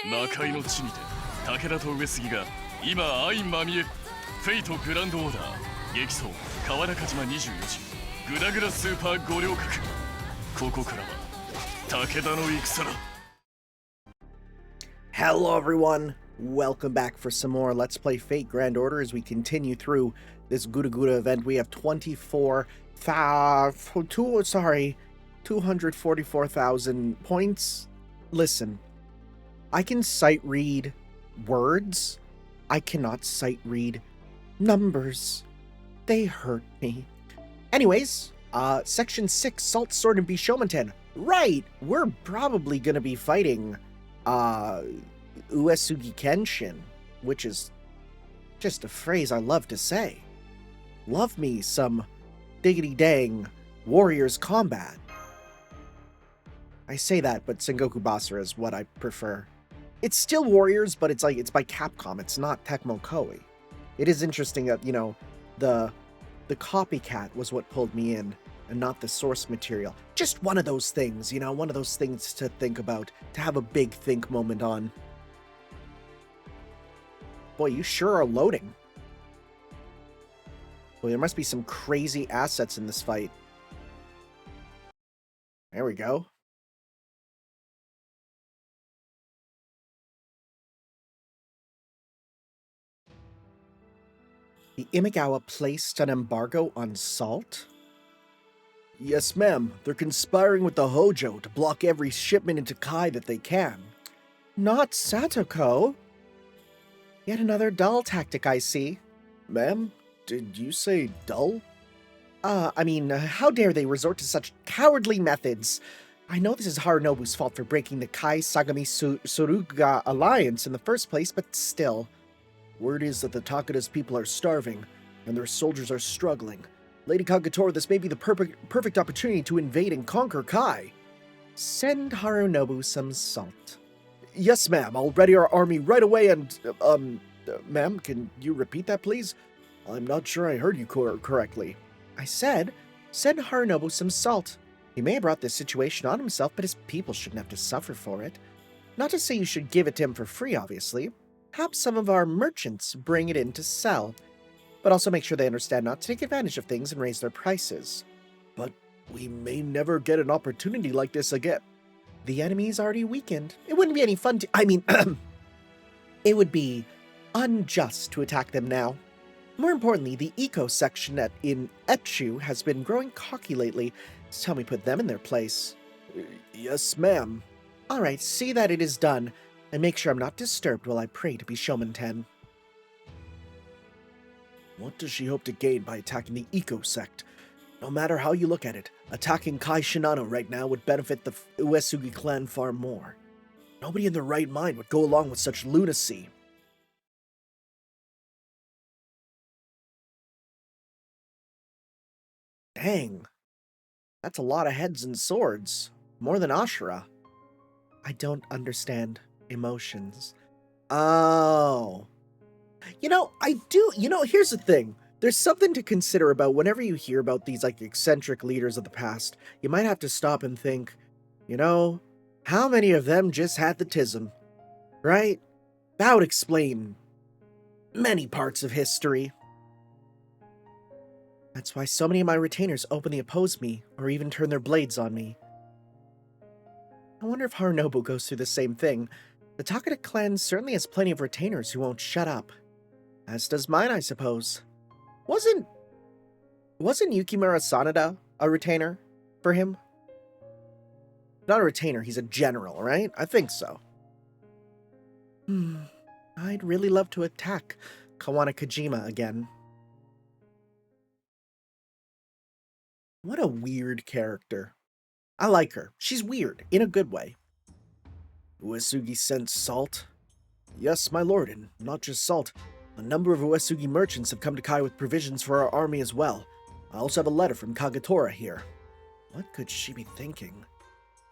魔界の地にて武田と上杉が今相まみえる。フェイトグランドオーダー激走川中島24時グダグダスーパー五稜郭。ここからは武田の戦だ。 Hello everyone, welcome back for some more Let's Play Fate Grand Order as we continue through this GudaGuda event. We have 244,000 points. Listen, I can sight read words. I cannot sight read numbers. They hurt me. Anyways, Section 6, Salt Sword and Bishomanten. Right, we're probably gonna be fighting Uesugi Kenshin, which is just a phrase I love to say. Love me some diggity dang Warriors combat. I say that, but Sengoku Basara is what I prefer. It's still Warriors, but it's by Capcom, it's not Tecmo Koei. It is interesting that, you know, the copycat was what pulled me in, and not the source material. Just one of those things, you know, one of those things to think about, to have a big think moment on. Boy, you sure are loading. Boy, there must be some crazy assets in this fight. There we go. The Imagawa placed an embargo on salt? Yes, ma'am. They're conspiring with the Hojo to block every shipment into Kai that they can. Not Satoko. Yet another dull tactic, I see. Ma'am, did you say dull? How dare they resort to such cowardly methods? I know this is Harunobu's fault for breaking the Kai Sagami Suruga alliance in the first place, but still. Word is that the Takeda's people are starving, and their soldiers are struggling. Lady Kagetora, this may be the perfect opportunity to invade and conquer Kai. Send Harunobu some salt. Yes, ma'am. I'll ready our army right away and, ma'am, can you repeat that, please? I'm not sure I heard you correctly. I said, send Harunobu some salt. He may have brought this situation on himself, but his people shouldn't have to suffer for it. Not to say you should give it to him for free, obviously. Have some of our merchants bring it in to sell. But also make sure they understand not to take advantage of things and raise their prices. But we may never get an opportunity like this again. The enemy's already weakened. It wouldn't be any fun to... it would be unjust to attack them now. More importantly, the eco section in Itou has been growing cocky lately. So tell me put them in their place. Yes, ma'am. Alright, see that it is done, and make sure I'm not disturbed while I pray to Bishomanten. What does she hope to gain by attacking the eco sect? No matter how you look at it, attacking Kai Shinano right now would benefit the Uesugi clan far more. Nobody in their right mind would go along with such lunacy. Dang. That's a lot of heads and swords. More than Ashura. I don't understand emotions. Oh. Here's the thing. There's something to consider about whenever you hear about these, eccentric leaders of the past. You might have to stop and think, how many of them just had the tism? Right? That would explain many parts of history. That's why so many of my retainers openly oppose me, or even turn their blades on me. I wonder if Harunobu goes through the same thing. The Takeda clan certainly has plenty of retainers who won't shut up. As does mine, I suppose. Wasn't Yukimura Sanada a retainer for him? Not a retainer, he's a general, right? I think so. I'd really love to attack Kawana Kojima again. What a weird character. I like her. She's weird, in a good way. Uesugi sent salt? Yes, my lord, and not just salt. A number of Uesugi merchants have come to Kai with provisions for our army as well. I also have a letter from Kagetora here. What could she be thinking?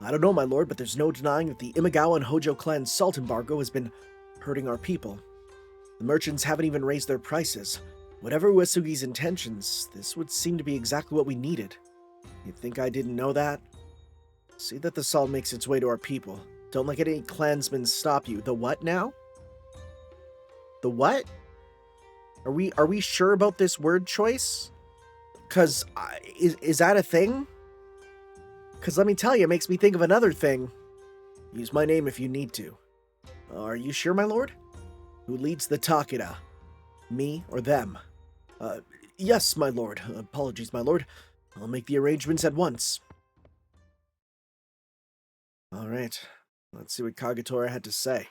I don't know, my lord, but there's no denying that the Imagawa and Hojo clan salt embargo has been hurting our people. The merchants haven't even raised their prices. Whatever Uesugi's intentions, this would seem to be exactly what we needed. You think I didn't know that? See that the salt makes its way to our people. Don't let any clansmen stop you. The what now? The what? Are we sure about this word choice? Cause is that a thing? Cause let me tell you, it makes me think of another thing. Use my name if you need to. Are you sure, my lord? Who leads the Takeda? Me or them? Yes, my lord. Apologies, my lord. I'll make the arrangements at once. All right. Let's see what Kagetora had to say.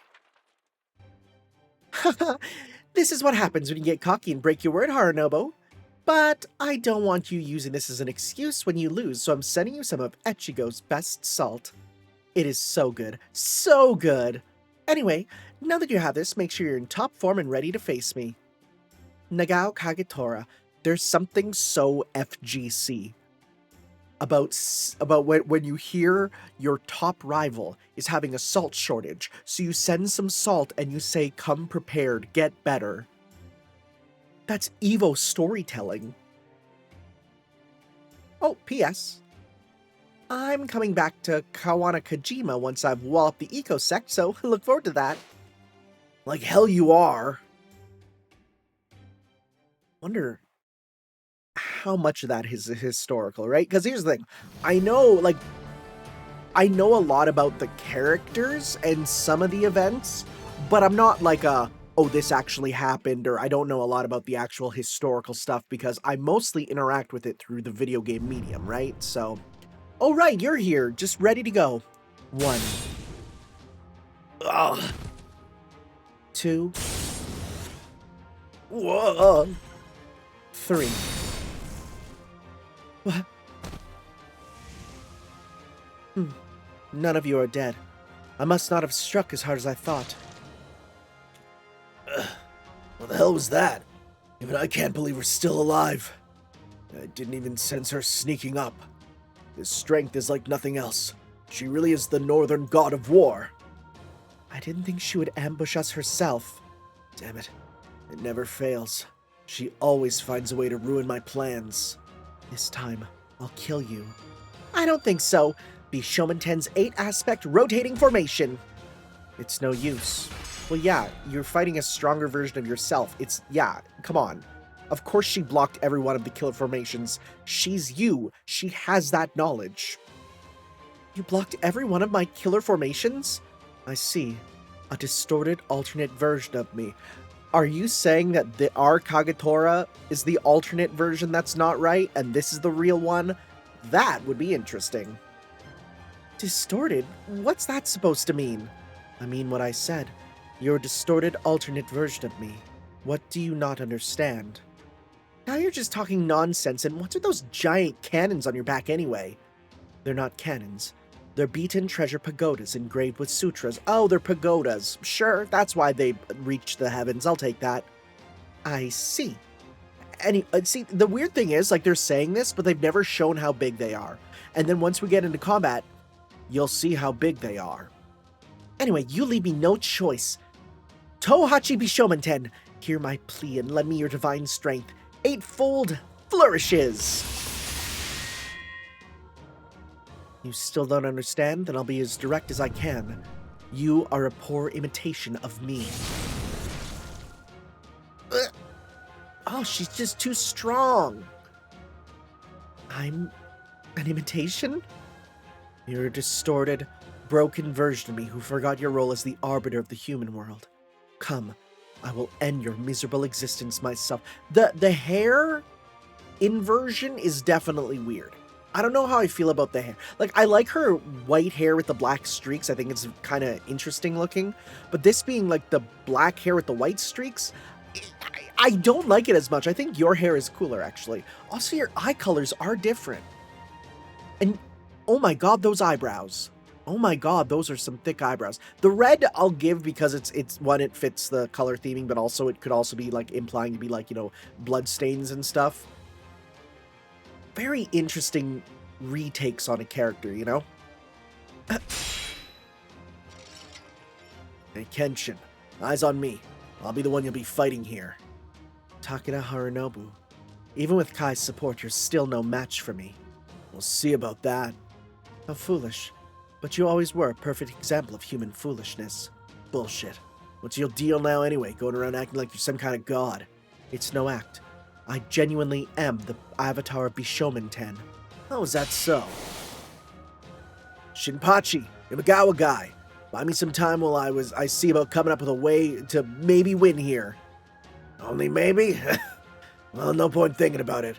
Haha, this is what happens when you get cocky and break your word, Harunobu. But I don't want you using this as an excuse when you lose, so I'm sending you some of Echigo's best salt. It is so good. So good! Anyway, now that you have this, make sure you're in top form and ready to face me. Nagao Kagetora, there's something so FGC about when you hear your top rival is having a salt shortage, so you send some salt and you say, come prepared, get better. That's Evo storytelling. Oh, P.S. I'm coming back to Kawanakajima once I've walloped the Eco sect, so look forward to that. Like hell you are. Wonder how much of that is historical, right? Because here's the thing. I know a lot about the characters and some of the events, but I'm not like oh, this actually happened, or I don't know a lot about the actual historical stuff because I mostly interact with it through the video game medium, right? So, oh right, you're here, just ready to go. 1. Ugh. 2. Whoa. 3. What? None of you are dead. I must not have struck as hard as I thought. What the hell was that? Even I can't believe we're still alive. I didn't even sense her sneaking up. This strength is like nothing else. She really is the northern god of war. I didn't think she would ambush us herself. Damn it. It never fails. She always finds a way to ruin my plans. This time, I'll kill you. I don't think so. Be Shomenten's 8-aspect rotating formation. It's no use. Well, yeah, you're fighting a stronger version of yourself. Yeah, come on. Of course she blocked every one of the killer formations. She's you. She has that knowledge. You blocked every one of my killer formations? I see. A distorted alternate version of me. Are you saying that our Kagetora is the alternate version that's not right, and this is the real one? That would be interesting. Distorted? What's that supposed to mean? I mean what I said. You're a distorted alternate version of me. What do you not understand? Now you're just talking nonsense, and what are those giant cannons on your back anyway? They're not cannons. They're beaten treasure pagodas engraved with sutras. Oh, they're pagodas. Sure, that's why they reach the heavens. I'll take that. I see. See, the weird thing is, like, they're saying this, but they've never shown how big they are. And then once we get into combat, you'll see how big they are. Anyway, you leave me no choice. Tohachi Bishomenten, hear my plea and lend me your divine strength. 8-fold flourishes. You still don't understand? Then I'll be as direct as I can. You are a poor imitation of me. Oh, she's just too strong. I'm an imitation? You're a distorted, broken version of me who forgot your role as the arbiter of the human world. Come, I will end your miserable existence myself. The hair inversion is definitely weird. I don't know how I feel about the hair. Like, I like her white hair with the black streaks. I think it's kind of interesting looking. But this being, like, the black hair with the white streaks, I don't like it as much. I think your hair is cooler, actually. Also, your eye colors are different. And, oh my god, those eyebrows. Oh my god, those are some thick eyebrows. The red I'll give because it's one, it fits the color theming, but also it could also be, like, implying to be, like, you know, blood stains and stuff. Very interesting retakes on a character, you know? Hey, Kenshin, eyes on me. I'll be the one you'll be fighting here. Takeda Harunobu, even with Kai's support, you're still no match for me. We'll see about that. How foolish. But you always were a perfect example of human foolishness. Bullshit. What's your deal now anyway, going around acting like you're some kind of god? It's no act. I genuinely am the avatar of Bishonen 10. How is that so? Shinpachi, Imagawa guy. Buy me some time while I see about coming up with a way to maybe win here. Only maybe? Well, no point thinking about it.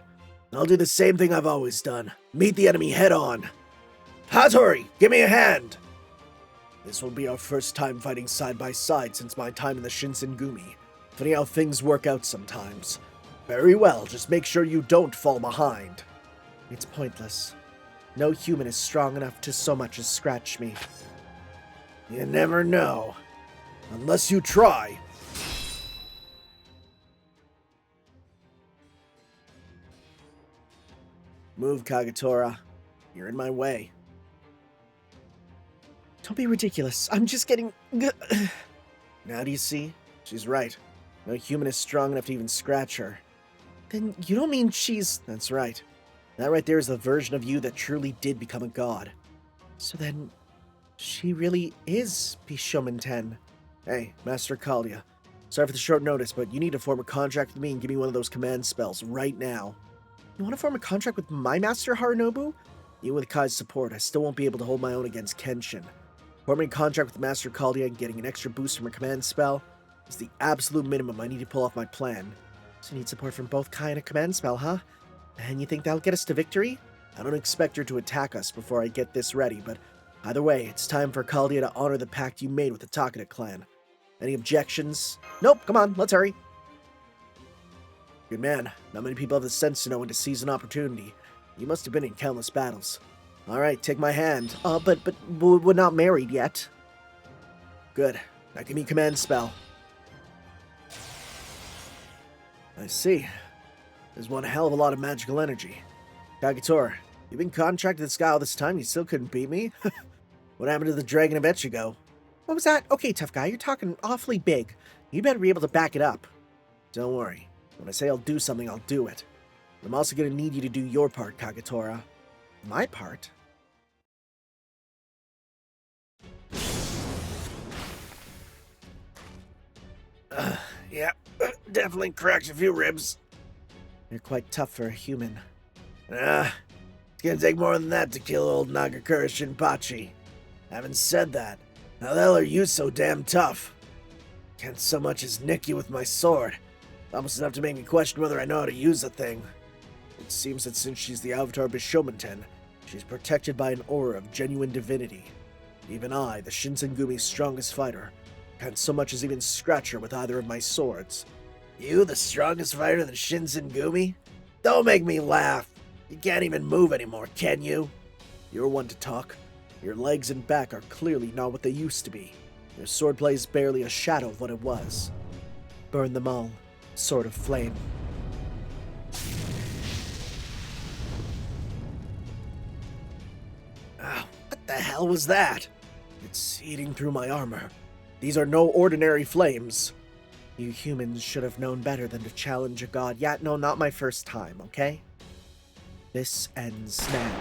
I'll do the same thing I've always done. Meet the enemy head on. Hattori, give me a hand! This will be our first time fighting side by side since my time in the Shinsengumi. Funny how things work out sometimes. Very well, just make sure you don't fall behind. It's pointless. No human is strong enough to so much as scratch me. You never know. Unless you try. Move, Kagetora. You're in my way. Don't be ridiculous. I'm just getting... Now do you see? She's right. No human is strong enough to even scratch her. Then you don't mean she's... That's right. That right there is the version of you that truly did become a god. So then, she really is Bishonen 10. Hey, Master Kalia. Sorry for the short notice, but you need to form a contract with me and give me one of those command spells right now. You want to form a contract with my master, Harunobu? Even with Kai's support, I still won't be able to hold my own against Kenshin. Forming a contract with Master Kalia and getting an extra boost from her command spell is the absolute minimum I need to pull off my plan. So you need support from both Kai and a command spell, huh? And you think that'll get us to victory? I don't expect her to attack us before I get this ready, but either way, it's time for Kalia to honor the pact you made with the Takeda clan. Any objections? Nope, come on, let's hurry. Good man. Not many people have the sense to know when to seize an opportunity. You must have been in countless battles. Alright, take my hand. But we're not married yet. Good. Now give me command spell. I see. There's one hell of a lot of magical energy. Kagetora, you've been contracted to this guy all this time, you still couldn't beat me? What happened to the dragon of Ichigo? What was that? Okay, tough guy, you're talking awfully big. You better be able to back it up. Don't worry. When I say I'll do something, I'll do it. I'm also going to need you to do your part, Kagetora. My part? Yeah, definitely cracked a few ribs. You're quite tough for a human. It's gonna take more than that to kill old Nagakura Shinpachi. Having said that, how the hell are you so damn tough? Can't so much as nick you with my sword. Almost enough to make me question whether I know how to use the thing. It seems that since she's the avatar Bishonen 10, she's protected by an aura of genuine divinity. Even I, the Shinsengumi's strongest fighter, can't so much as even scratch her with either of my swords. You, the strongest fighter than Shinsengumi? Don't make me laugh! You can't even move anymore, can you? You're one to talk. Your legs and back are clearly not what they used to be. Your swordplay is barely a shadow of what it was. Burn them all. Sword of flame. What the hell was that? It's eating through my armor. These are no ordinary flames. You humans should have known better than to challenge a god. Yeah, no, not my first time, okay? This ends now.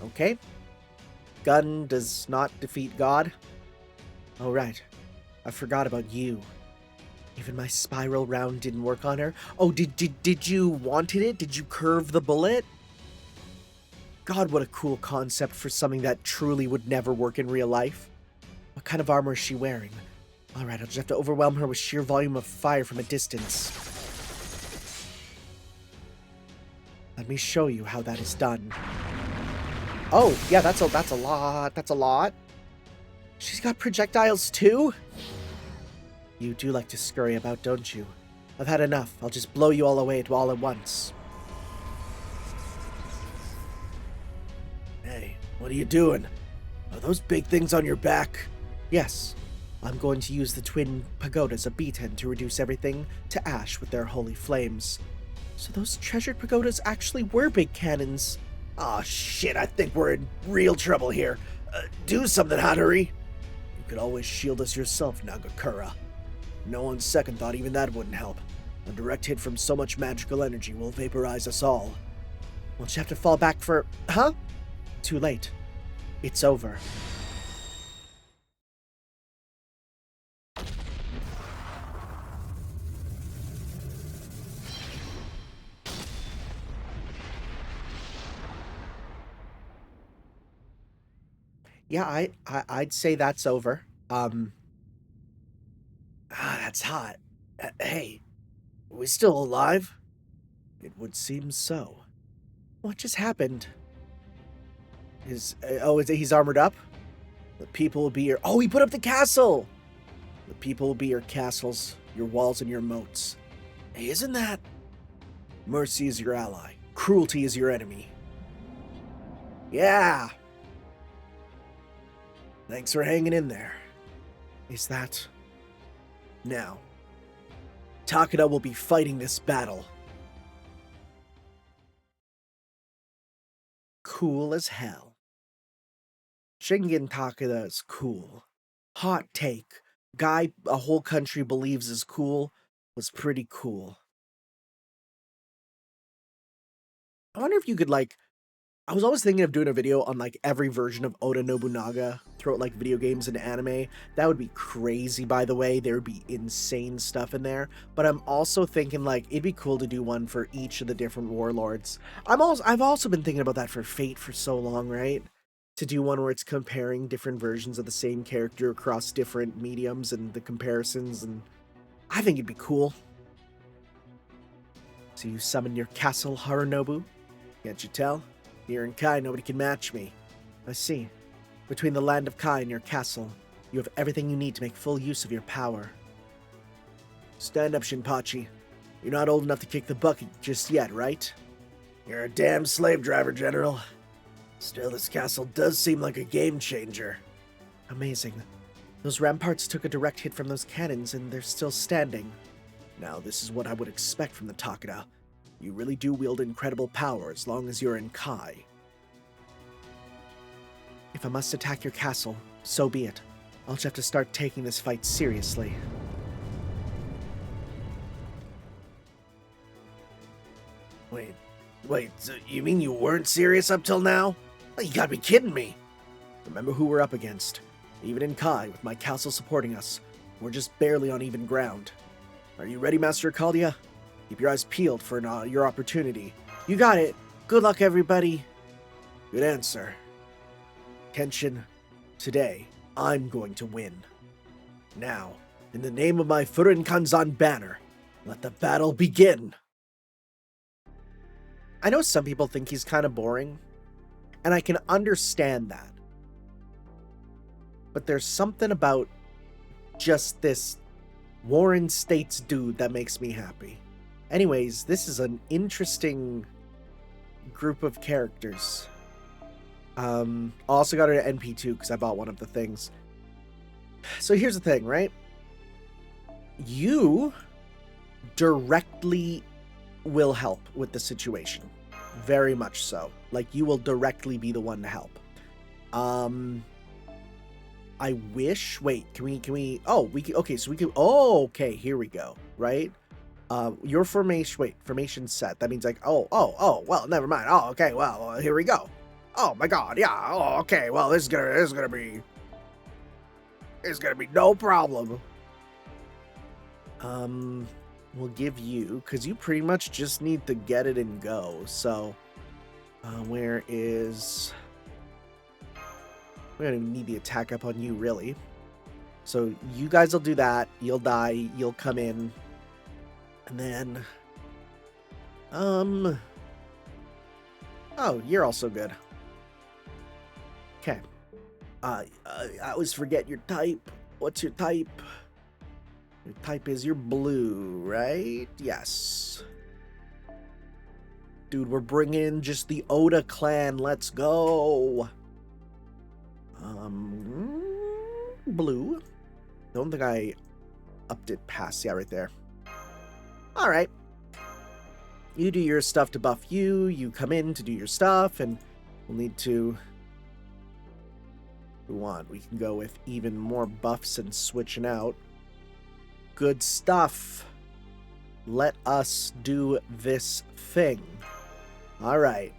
Okay. Gun does not defeat God. Oh, right. I forgot about you. Even my spiral round didn't work on her. Oh, did you wanted it? Did you curve the bullet? God, what a cool concept for something that truly would never work in real life. What kind of armor is she wearing? Alright, I'll just have to overwhelm her with sheer volume of fire from a distance. Let me show you how that is done. Oh, yeah, that's a lot. That's a lot. She's got projectiles too? You do like to scurry about, don't you? I've had enough. I'll just blow you all away all at once. Hey, what are you doing? Are those big things on your back? Yes. I'm going to use the twin pagodas of Beaten to reduce everything to ash with their holy flames. So those treasured pagodas actually were big cannons. Aw, shit, I think we're in real trouble here. Do something, Hattori. You could always shield us yourself, Nagakura. No, on second thought, even that wouldn't help. A direct hit from so much magical energy will vaporize us all. We'll just have to fall back for... Huh? Too late. It's over. Yeah, I'd say that's over. That's hot. Hey, are we still alive? It would seem so. What just happened? He's armored up? The people will be your... Oh, he put up the castle! The people will be your castles, your walls, and your moats. Hey, isn't that... Mercy is your ally. Cruelty is your enemy. Yeah! Thanks for hanging in there. Is that... Now, Takeda will be fighting this battle. Cool as hell. Shingen Takeda is cool. Hot take. Guy a whole country believes is cool was pretty cool. I wonder if you could, like... I was always thinking of doing a video on, like, every version of Oda Nobunaga throughout, like, video games and anime. That would be crazy, by the way. There would be insane stuff in there. But I'm also thinking, like, it'd be cool to do one for each of the different warlords. I've also been thinking about that for Fate for so long, right? To do one where it's comparing different versions of the same character across different mediums and the comparisons, and I think it'd be cool. So you summon your castle, Harunobu? Can't you tell? Here in Kai, nobody can match me. I see. Between the land of Kai and your castle, you have everything you need to make full use of your power. Stand up, Shinpachi. You're not old enough to kick the bucket just yet, right? You're a damn slave driver, General. Still, this castle does seem like a game changer. Amazing. Those ramparts took a direct hit from those cannons, and they're still standing. Now, this is what I would expect from the Takeda. You really do wield incredible power as long as you're in Kai. If I must attack your castle, so be it. I'll just have to start taking this fight seriously. Wait, so you mean you weren't serious up till now? You gotta be kidding me! Remember who we're up against. Even in Kai, with my castle supporting us, we're just barely on even ground. Are you ready, Master Caldia? Keep your eyes peeled for your opportunity. You got it. Good luck, everybody. Good answer. Kenshin, today, I'm going to win. Now, in the name of my Furin Kanzan banner, let the battle begin. I know some people think he's kind of boring, and I can understand that. But there's something about just this Warren States dude that makes me happy. Anyways, this is an interesting group of characters. Also got it at NP2 because I bought one of the things. So here's the thing, right? You directly will help with the situation. Very much so. Like, you will directly be the one to help. I wish... Wait, can we... Oh, we can... Okay, so we can... Oh, okay, here we go. Right? Your formation... Wait, formation set. That means like... Oh, well, never mind. Oh, okay, well, here we go. Oh, my God, yeah. Oh, okay, well, this is gonna be... It's gonna be no problem. We'll give you... Because you pretty much just need to get it and go. So, where is... We don't even need the attack up on you, really. So you guys will do that. You'll die. You'll come in. And then... Oh, you're also good. Okay. I always forget your type. What's your type? Your type is you're blue, right? Yes. Dude, we're bringing in just the Oda clan. Let's go. Blue. Don't think I upped it past. Yeah, right there. Alright. You do your stuff to buff you. You come in to do your stuff, and we'll need to... If we want, we can go with even more buffs and switching out. Good stuff. Let us do this thing. Alright.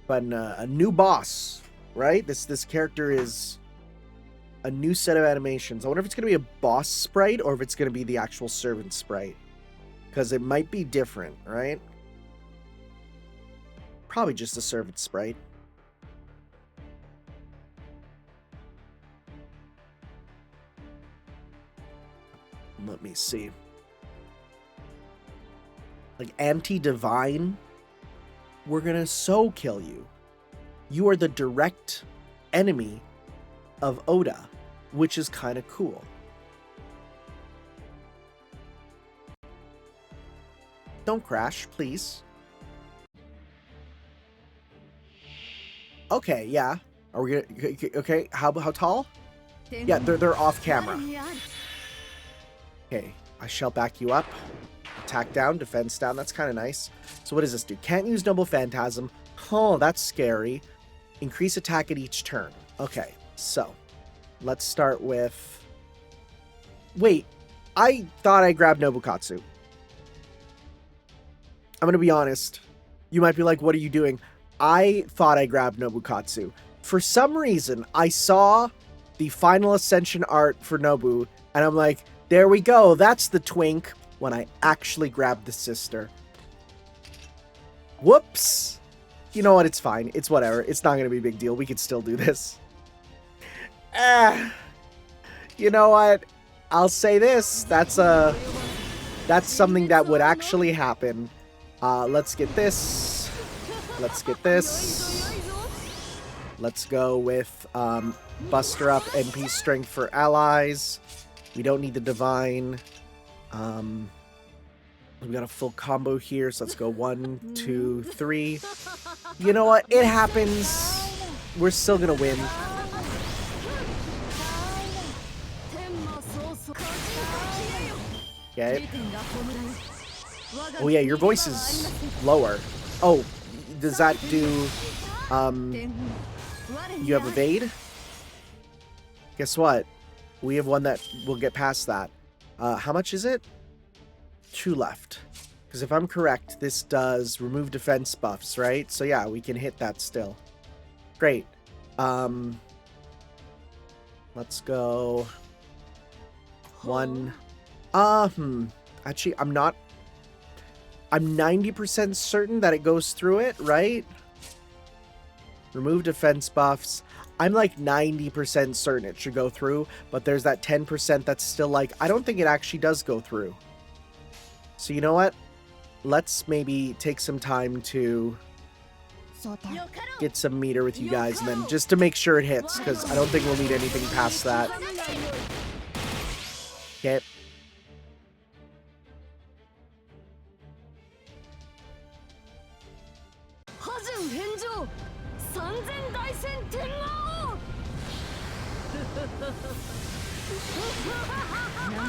But a new boss, right? This character is a new set of animations. I wonder if it's going to be a boss sprite or if it's going to be the actual servant sprite. Because it might be different, right? Probably just a servant sprite. Let me see. Like, anti-divine, we're gonna so kill you. You are the direct enemy of Oda, which is kind of cool. Don't crash, please. Okay, yeah. Are we gonna... Okay, how tall? Yeah, they're off camera. Okay, I shall back you up. Attack down, defense down. That's kind of nice. So what does this do? Can't use Noble Phantasm. Oh, that's scary. Increase attack at each turn. Okay, so let's start with... Wait, I thought I grabbed Nobukatsu. I'm going to be honest. You might be like, what are you doing? I thought I grabbed Nobukatsu. For some reason, I saw the Final Ascension art for Nobu, and I'm like, there we go, that's the twink, when I actually grabbed the sister. Whoops! You know what, it's fine. It's whatever. It's not going to be a big deal. We can still do this. You know what? I'll say this. That's something that would actually happen. Let's get this. Let's get this. Let's go with Buster Up NP Strength for allies. We don't need the Divine. We got a full combo here, so let's go 1, 2, 3. You know what? It happens. We're still gonna win. Okay. Oh yeah, your voice is lower. Oh, does that do... You have evade? Guess what? We have one that will get past that. How much is it? 2 left. Because if I'm correct, this does remove defense buffs, right? So yeah, we can hit that still. Great. Let's go... 1. Actually, I'm 90% certain that it goes through it, right? Remove defense buffs. I'm like 90% certain it should go through, but there's that 10% that's still like, I don't think it actually does go through. So you know what? Let's maybe take some time to get some meter with you guys, and then just to make sure it hits, because I don't think we'll need anything past that. Okay.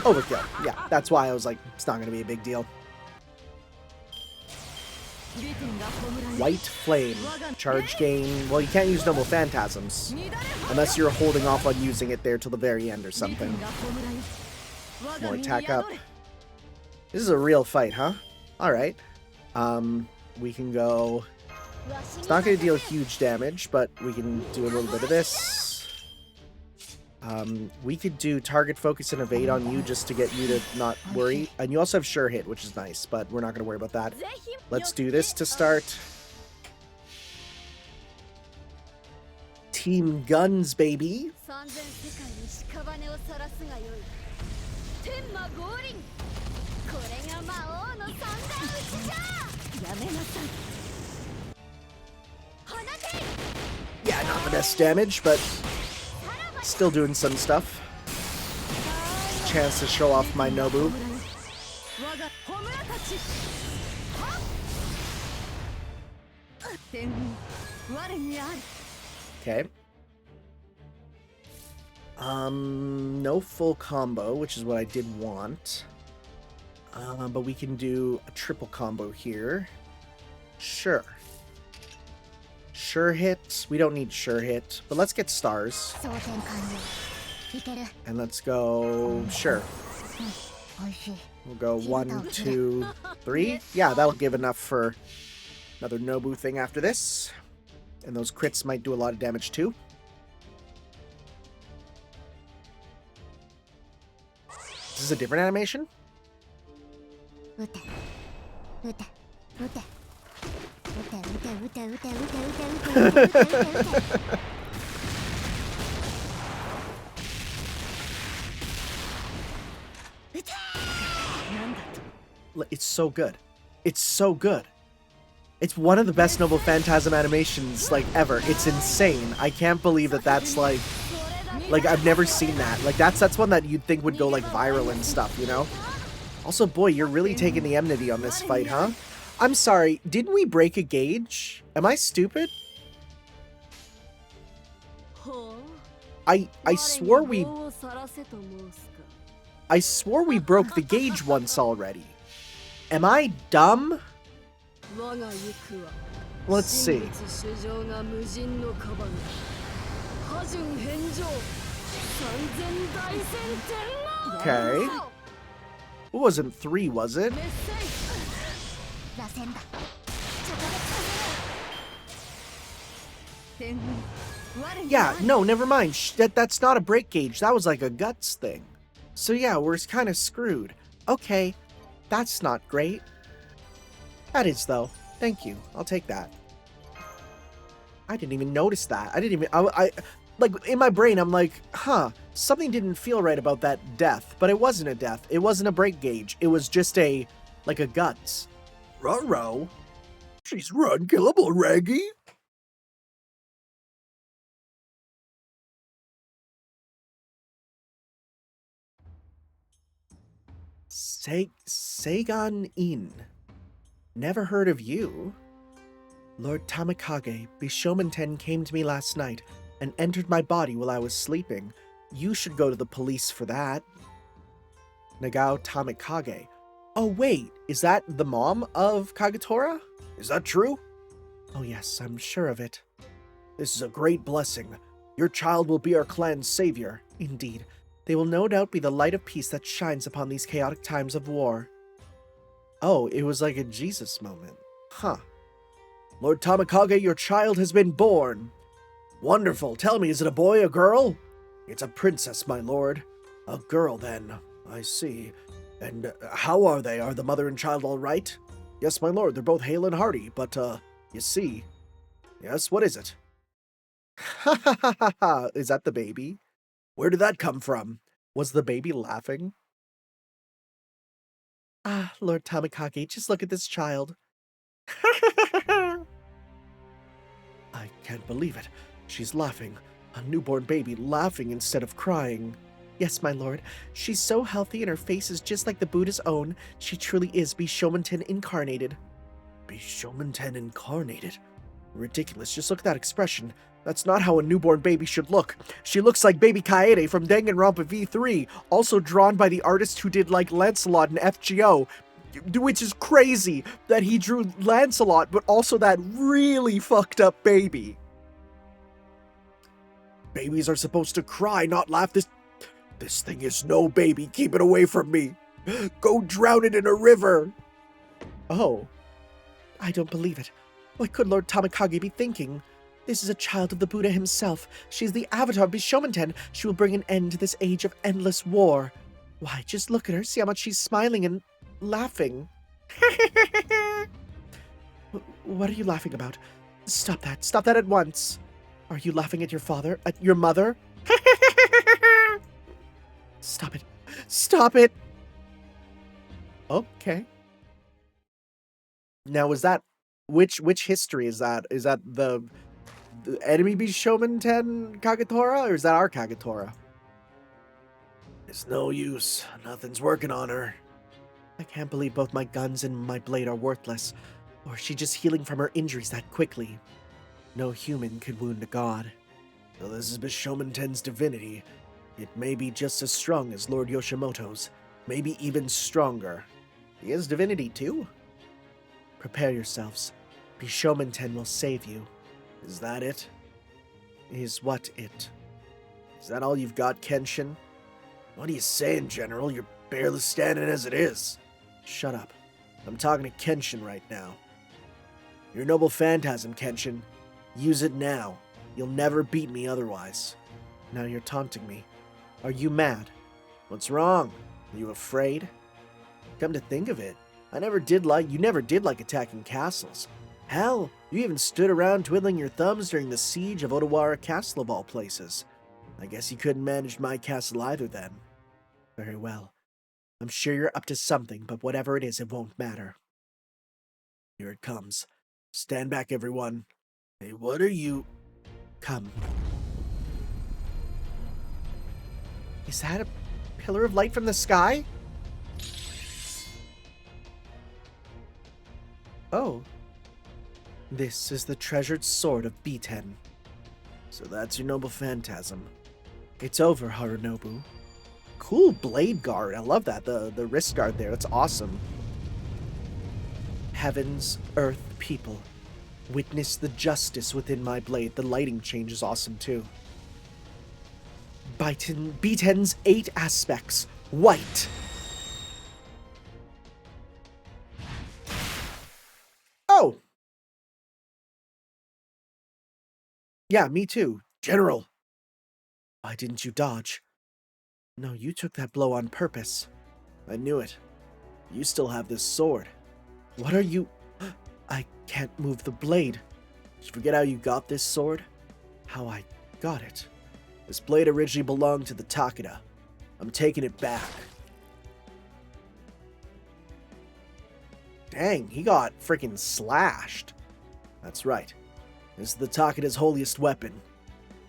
Overkill. Yeah, that's why I was like, it's not going to be a big deal. White Flame. Charge gain. Well, you can't use Noble Phantasms. Unless you're holding off on using it there till the very end or something. More attack up. This is a real fight, huh? Alright. We can go... It's not going to deal huge damage, but we can do a little bit of this. We could do target focus and evade on you just to get you to not worry. And you also have sure hit, which is nice, but we're not going to worry about that. Let's do this to start. Team Guns, baby. Yeah, not the best damage, but still doing some stuff. Chance to show off my Nobu. Okay. No full combo, which is what I did want. But we can do a triple combo here. Sure. Sure hit. We don't need sure hit, but let's get stars. And let's go... Sure. We'll go 1, 2, 3. Yeah, that'll give enough for another Nobu thing after this. And those crits might do a lot of damage too. This is a different animation? It's so good. It's so good. It's one of the best Noble Phantasm animations, like, ever. It's insane. I can't believe that that's, like, I've never seen that. Like, that's one that you'd think would go, like, viral and stuff, you know? Also, boy, you're really taking the enmity on this fight, huh? I'm sorry, didn't we break a gauge? Am I stupid? I swore we broke the gauge once already. Am I dumb? Let's see. Okay. It wasn't 3, was it? Yeah, no, never mind. That's not a break gauge. That was like a guts thing. So yeah, we're kind of screwed. Okay, that's not great. That is, though. Thank you. I'll take that. I didn't even notice that. I like, in my brain, I'm like, huh, something didn't feel right about that death. But it wasn't a death. It wasn't a break gauge. It was just like a guts. Ruh-roh. She's unkillable, Raggy. Seigan In. Never heard of you. Lord Tamikage, Bishomanten came to me last night and entered my body while I was sleeping. You should go to the police for that. Nagao Tamikage. Oh wait, is that the mom of Kagetora? Is that true? Oh yes, I'm sure of it. This is a great blessing. Your child will be our clan's savior. Indeed. They will no doubt be the light of peace that shines upon these chaotic times of war. Oh, it was like a Jesus moment. Huh. Lord Tamikage, your child has been born. Wonderful. Tell me, is it a boy or girl? It's a princess, my lord. A girl, then. I see. And how are they? Are the mother and child all right? Yes, my lord, they're both hale and hearty, but, you see. Yes, what is it? Ha ha ha ha ha. Is that the baby? Where did that come from? Was the baby laughing? Ah, Lord Tamikage, just look at this child. I can't believe it. She's laughing. A newborn baby laughing instead of crying. Yes, my lord. She's so healthy and her face is just like the Buddha's own. She truly is Bishomanten incarnated. Bishomanten incarnated? Ridiculous. Just look at that expression. That's not how a newborn baby should look. She looks like baby Kaede from Danganronpa V3, also drawn by the artist who did, like, Lancelot in FGO, which is crazy that he drew Lancelot, but also that really fucked up baby. Babies are supposed to cry, not laugh. This thing is no baby. Keep it away from me. Go drown it in a river. Oh. I don't believe it. What could Lord Tamikage be thinking? This is a child of the Buddha himself. She's the avatar of Bishomanten. She will bring an end to this age of endless war. Why, just look at her. See how much she's smiling and laughing. What are you laughing about? Stop that. Stop that at once. Are you laughing at your father? At your mother? Stop it. Stop it. Okay. Now, is that... Which history is that? Is that the enemy Bishomanten Kagetora, or is that our Kagetora? It's no use. Nothing's working on her. I can't believe both my guns and my blade are worthless. Or is she just healing from her injuries that quickly? No human could wound a god. Though this is Bishomanten's divinity, it may be just as strong as Lord Yoshimoto's. Maybe even stronger. He is divinity too? Prepare yourselves. Bishomanten will save you. Is that it? Is what it? Is that all you've got, Kenshin? What are you saying, General? You're barely standing as it is. Shut up. I'm talking to Kenshin right now. Your noble phantasm, Kenshin. Use it now. You'll never beat me otherwise. Now you're taunting me. Are you mad? What's wrong? Are you afraid? Come to think of it, you never did like attacking castles. Hell, you even stood around twiddling your thumbs during the siege of Otawara Castle of all places. I guess you couldn't manage my castle either then. Very well. I'm sure you're up to something, but whatever it is, it won't matter. Here it comes. Stand back, everyone. Hey, what are you... Come. Is that a pillar of light from the sky? Oh. This is the treasured sword of B10. So that's your noble phantasm. It's over, Harunobu. Cool blade guard. I love that. The wrist guard there. That's awesome. Heavens, earth, people. Witness the justice within my blade. The lighting change is awesome too. B10's 8 aspects. White. Oh! Yeah, me too. General! Why didn't you dodge? No, you took that blow on purpose. I knew it. You still have this sword. What are you... I can't move the blade. Did you forget how you got this sword? How I got it. This blade originally belonged to the Takeda. I'm taking it back. Dang, he got freaking slashed. That's right. This is the Takeda's holiest weapon.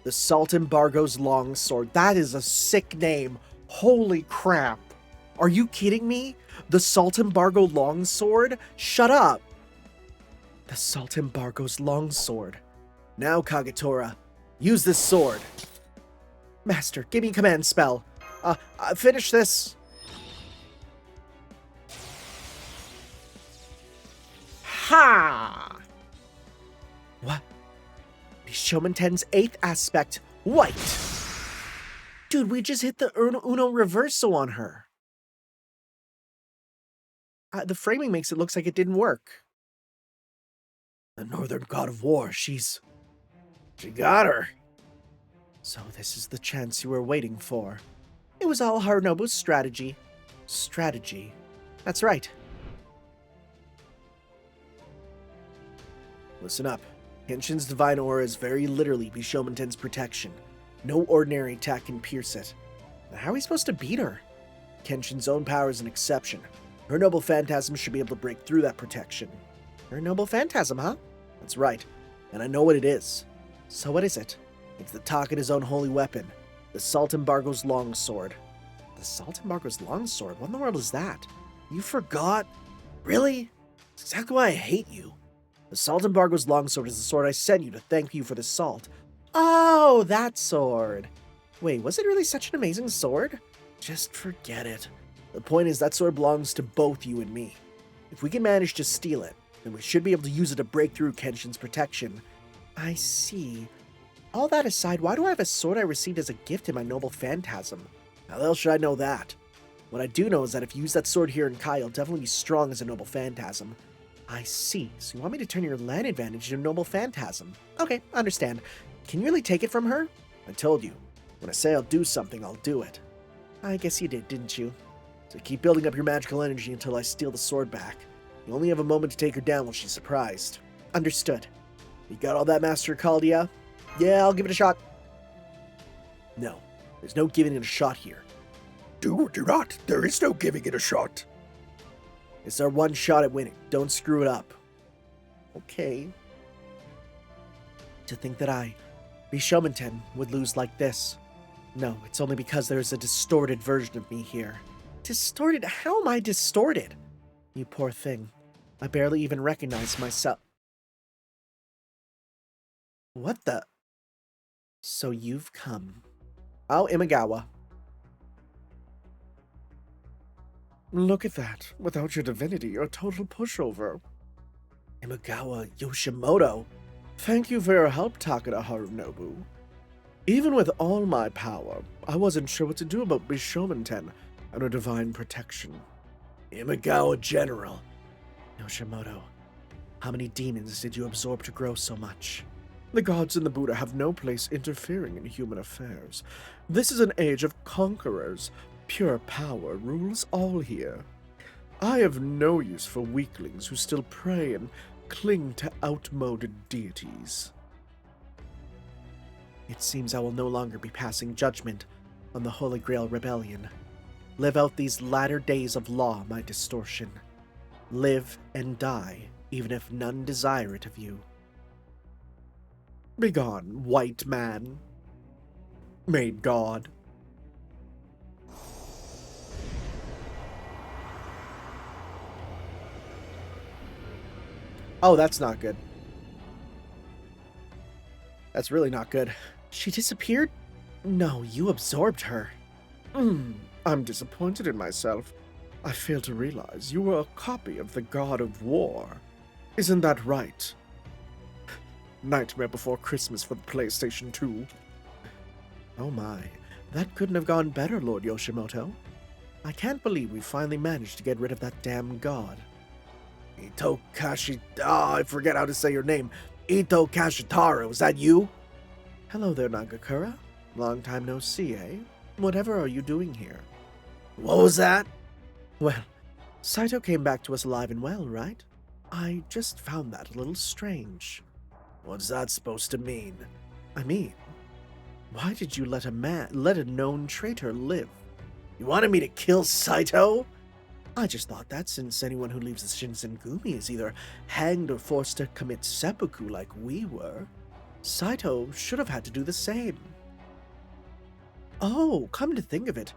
The Salt Embargo's longsword. That is a sick name. Holy crap. Are you kidding me? The Salt Embargo longsword? Shut up. The Salt Embargo's longsword. Now, Kagetora, use this sword. Master, give me a command spell. Finish this. Ha! What? Bishomenten's 8th aspect, white. Dude, we just hit the Uno Reverso on her. The framing makes it look like it didn't work. The Northern God of War, she got her. So this is the chance you were waiting for. It was all Harunobu's strategy. Strategy. That's right. Listen up. Kenshin's divine aura is very literally Bishomenten's protection. No ordinary attack can pierce it. Now, how are we supposed to beat her? Kenshin's own power is an exception. Her noble phantasm should be able to break through that protection. Her noble phantasm, huh? That's right. And I know what it is. So what is it? It's the Takeda's own holy weapon. The Salt Embargo's longsword. The Salt Embargo's longsword? What in the world is that? You forgot? Really? That's exactly why I hate you. The Salt Embargo's longsword is the sword I sent you to thank you for the salt. Oh, that sword. Wait, was it really such an amazing sword? Just forget it. The point is that sword belongs to both you and me. If we can manage to steal it, then we should be able to use it to break through Kenshin's protection. I see. All that aside, why do I have a sword I received as a gift in my noble phantasm? How the hell should I know that? What I do know is that if you use that sword here in Kai, you'll definitely be strong as a noble phantasm. I see. So you want me to turn your land advantage into a noble phantasm? Okay, I understand. Can you really take it from her? I told you. When I say I'll do something, I'll do it. I guess you did, didn't you? So keep building up your magical energy until I steal the sword back. You only have a moment to take her down while she's surprised. Understood. You got all that, Master Caldia? Yeah, I'll give it a shot. No, there's no giving it a shot here. Do not. There is no giving it a shot. It's our one shot at winning. Don't screw it up. Okay. To think that I, Bishomenten, would lose like this. No, it's only because there's a distorted version of me here. Distorted? How am I distorted? You poor thing. I barely even recognize myself. What the? So you've come. Oh, Imagawa. Look at that. Without your divinity, you're a total pushover. Imagawa Yoshimoto. Thank you for your help, Takeda Harunobu. Even with all my power, I wasn't sure what to do about Bishomenten and her divine protection. Imagawa General. Yoshimoto, how many demons did you absorb to grow so much? The gods and the Buddha have no place interfering in human affairs. This is an age of conquerors. Pure power rules all here. I have no use for weaklings who still pray and cling to outmoded deities. It seems I will no longer be passing judgment on the Holy Grail Rebellion. Live out these latter days of law, my distortion. Live and die, even if none desire it of you. Begone, white man. Made God. Oh, that's not good. That's really not good. She disappeared? No, you absorbed her. I'm disappointed in myself. I fail to realize you were a copy of the God of War. Isn't that right? Nightmare Before Christmas for the PlayStation 2. Oh my, that couldn't have gone better, Lord Yoshimoto. I can't believe we finally managed to get rid of that damn god. Itou I forget how to say your name. Itou Kashitaro, is that you? Hello there, Nagakura. Long time no see, eh? Whatever are you doing here? What was that? Well, Saito came back to us alive and well, right? I just found that a little strange. What's that supposed to mean? I mean, why did you let a known traitor live? You wanted me to kill Saito? I just thought that since anyone who leaves the Shinsengumi is either hanged or forced to commit seppuku like we were, Saito should have had to do the same. Oh, come to think of it,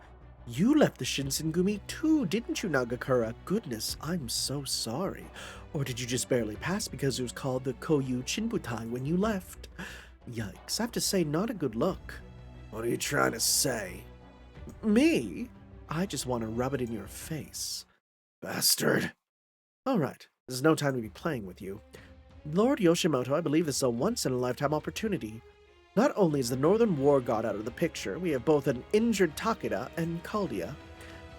you left the Shinsengumi too, didn't you, Nagakura? Goodness, I'm so sorry. Or did you just barely pass because it was called the Koyu Chinbutai when you left? Yikes, I have to say, not a good look. What are you trying to say? Me? I just want to rub it in your face. Bastard. Alright, there's no time to be playing with you. Lord Yoshimoto, I believe this is a once-in-a-lifetime opportunity. Not only is the Northern War God out of the picture, we have both an injured Takeda and Caldia.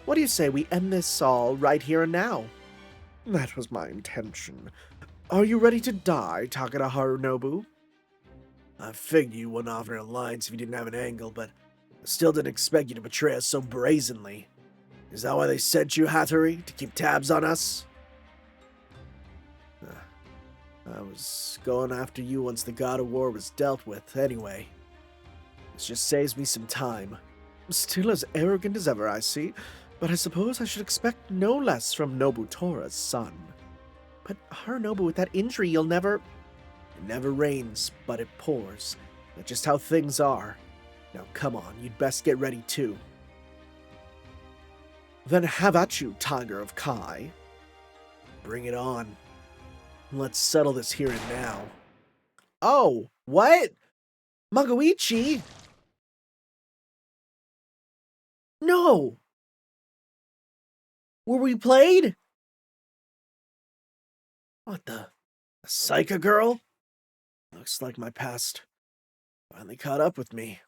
What do you say we end this all right here and now? That was my intention. Are you ready to die, Takeda Harunobu? I figured you wouldn't offer an alliance if you didn't have an angle, but I still didn't expect you to betray us so brazenly. Is that why they sent you, Hattori? To keep tabs on us? I was going after you once the God of War was dealt with, anyway. This just saves me some time. Still as arrogant as ever, I see, but I suppose I should expect no less from Nobutora's son. But Harunobu, with that injury, you'll never... It never rains, but it pours. That's just how things are. Now come on, you'd best get ready too. Then have at you, Tiger of Kai. Bring it on. Let's settle this here and now. Oh, what? Magoichi? No! Were we played? What the? A Saika girl? Looks like my past finally caught up with me.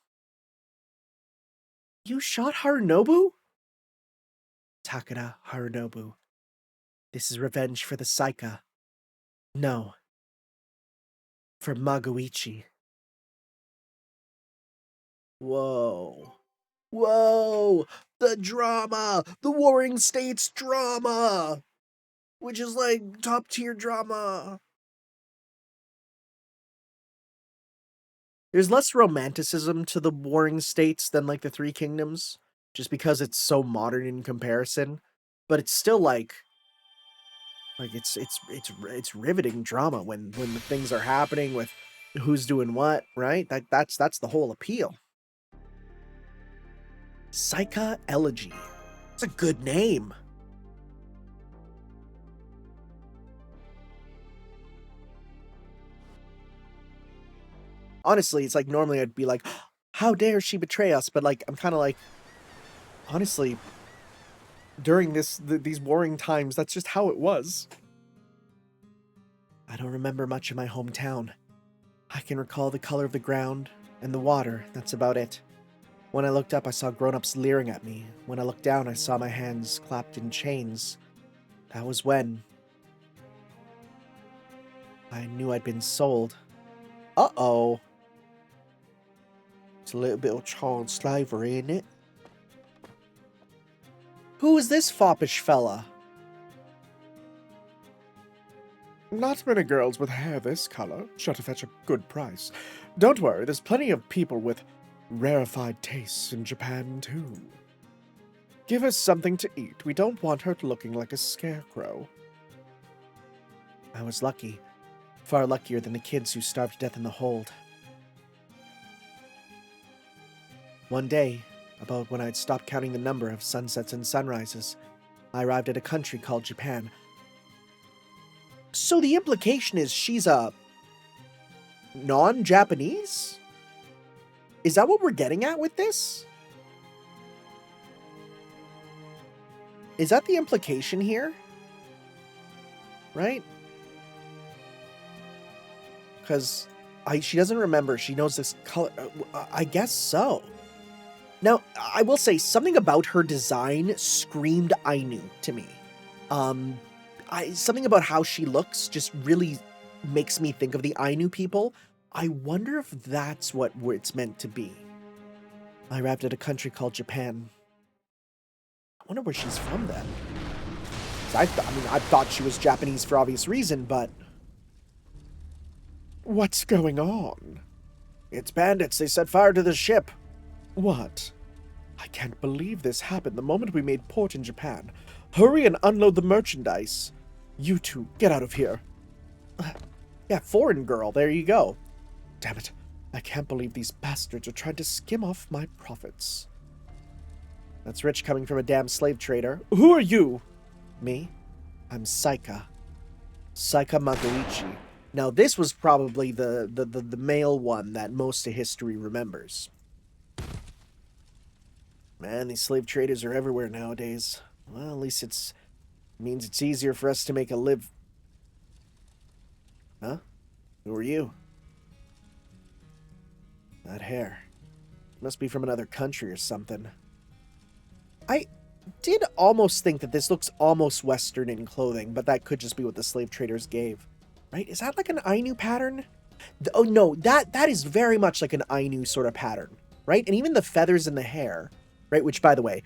You shot Harunobu? Takeda Harunobu. This is revenge for the Saika. No. For Magoichi. Whoa. Whoa! The drama! The Warring States drama! Which is like top tier drama. There's less romanticism to the Warring States than like the Three Kingdoms, just because it's so modern in comparison. But it's still like it's riveting drama when the things are happening with who's doing what, right? That's the whole appeal. Saika Elegy. It's a good name. Honestly, it's like normally I'd be like, how dare she betray us? But like I'm kind of like, honestly, during these warring times, that's just how it was. I don't remember much of my hometown. I can recall the color of the ground and the water, that's about it. When I looked up, I saw grown-ups leering at me. When I looked down, I saw my hands clapped in chains. That was when I knew I'd been sold. Uh-oh. It's a little bit of child slavery, isn't it? Who is this foppish fella? Not many girls with hair this color, sure to fetch a good price. Don't worry, there's plenty of people with rarefied tastes in Japan, too. Give her something to eat. We don't want her looking like a scarecrow. I was lucky. Far luckier than the kids who starved to death in the hold. One day, about when I'd stopped counting the number of sunsets and sunrises, I arrived at a country called Japan. So the implication is she's a non-Japanese? Is that what we're getting at with this? Is that the implication here? Right? Because she doesn't remember. She knows this color. I guess so. Now, I will say something about her design screamed Ainu to me. Something about how she looks just really makes me think of the Ainu people. I wonder if that's what it's meant to be. I arrived at a country called Japan. I wonder where she's from then. I thought she was Japanese for obvious reason, but... What's going on? It's bandits. They set fire to the ship. What? I can't believe this happened the moment we made port in Japan. Hurry and unload the merchandise. You two, get out of here. Yeah, foreign girl. There you go. Damn it. I can't believe these bastards are trying to skim off my profits. That's rich coming from a damn slave trader. Who are you? Me? I'm Saika. Saika Magoichi. Now, this was probably the male one that most of history remembers. Man, these slave traders are everywhere nowadays. Well, at least it means it's easier for us to make a live... Huh? Who are you? That hair. Must be from another country or something. I did almost think that this looks almost Western in clothing, but that could just be what the slave traders gave. Right? Is that like an Ainu pattern? Oh, no, that is very much like an Ainu sort of pattern. Right? And even the feathers in the hair, right? Which, by the way,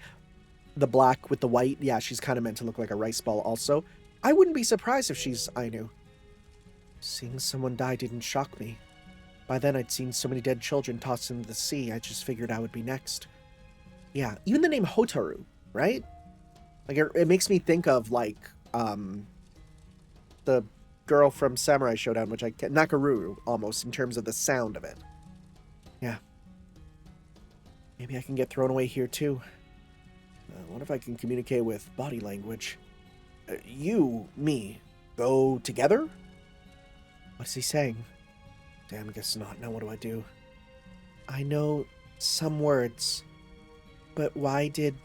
the black with the white, yeah, she's kind of meant to look like a rice ball also. I wouldn't be surprised if she's Ainu. Seeing someone die didn't shock me. By then, I'd seen so many dead children tossed into the sea, I just figured I would be next. Yeah, even the name Hotaru, right? Like, it makes me think of, like, the girl from Samurai Showdown, which Nakaruru, almost, in terms of the sound of it. Yeah. Maybe I can get thrown away here, too. What if I can communicate with body language? You, me, go together? What's he saying? Damn, guess not. Now what do I do? I know some words, but why did...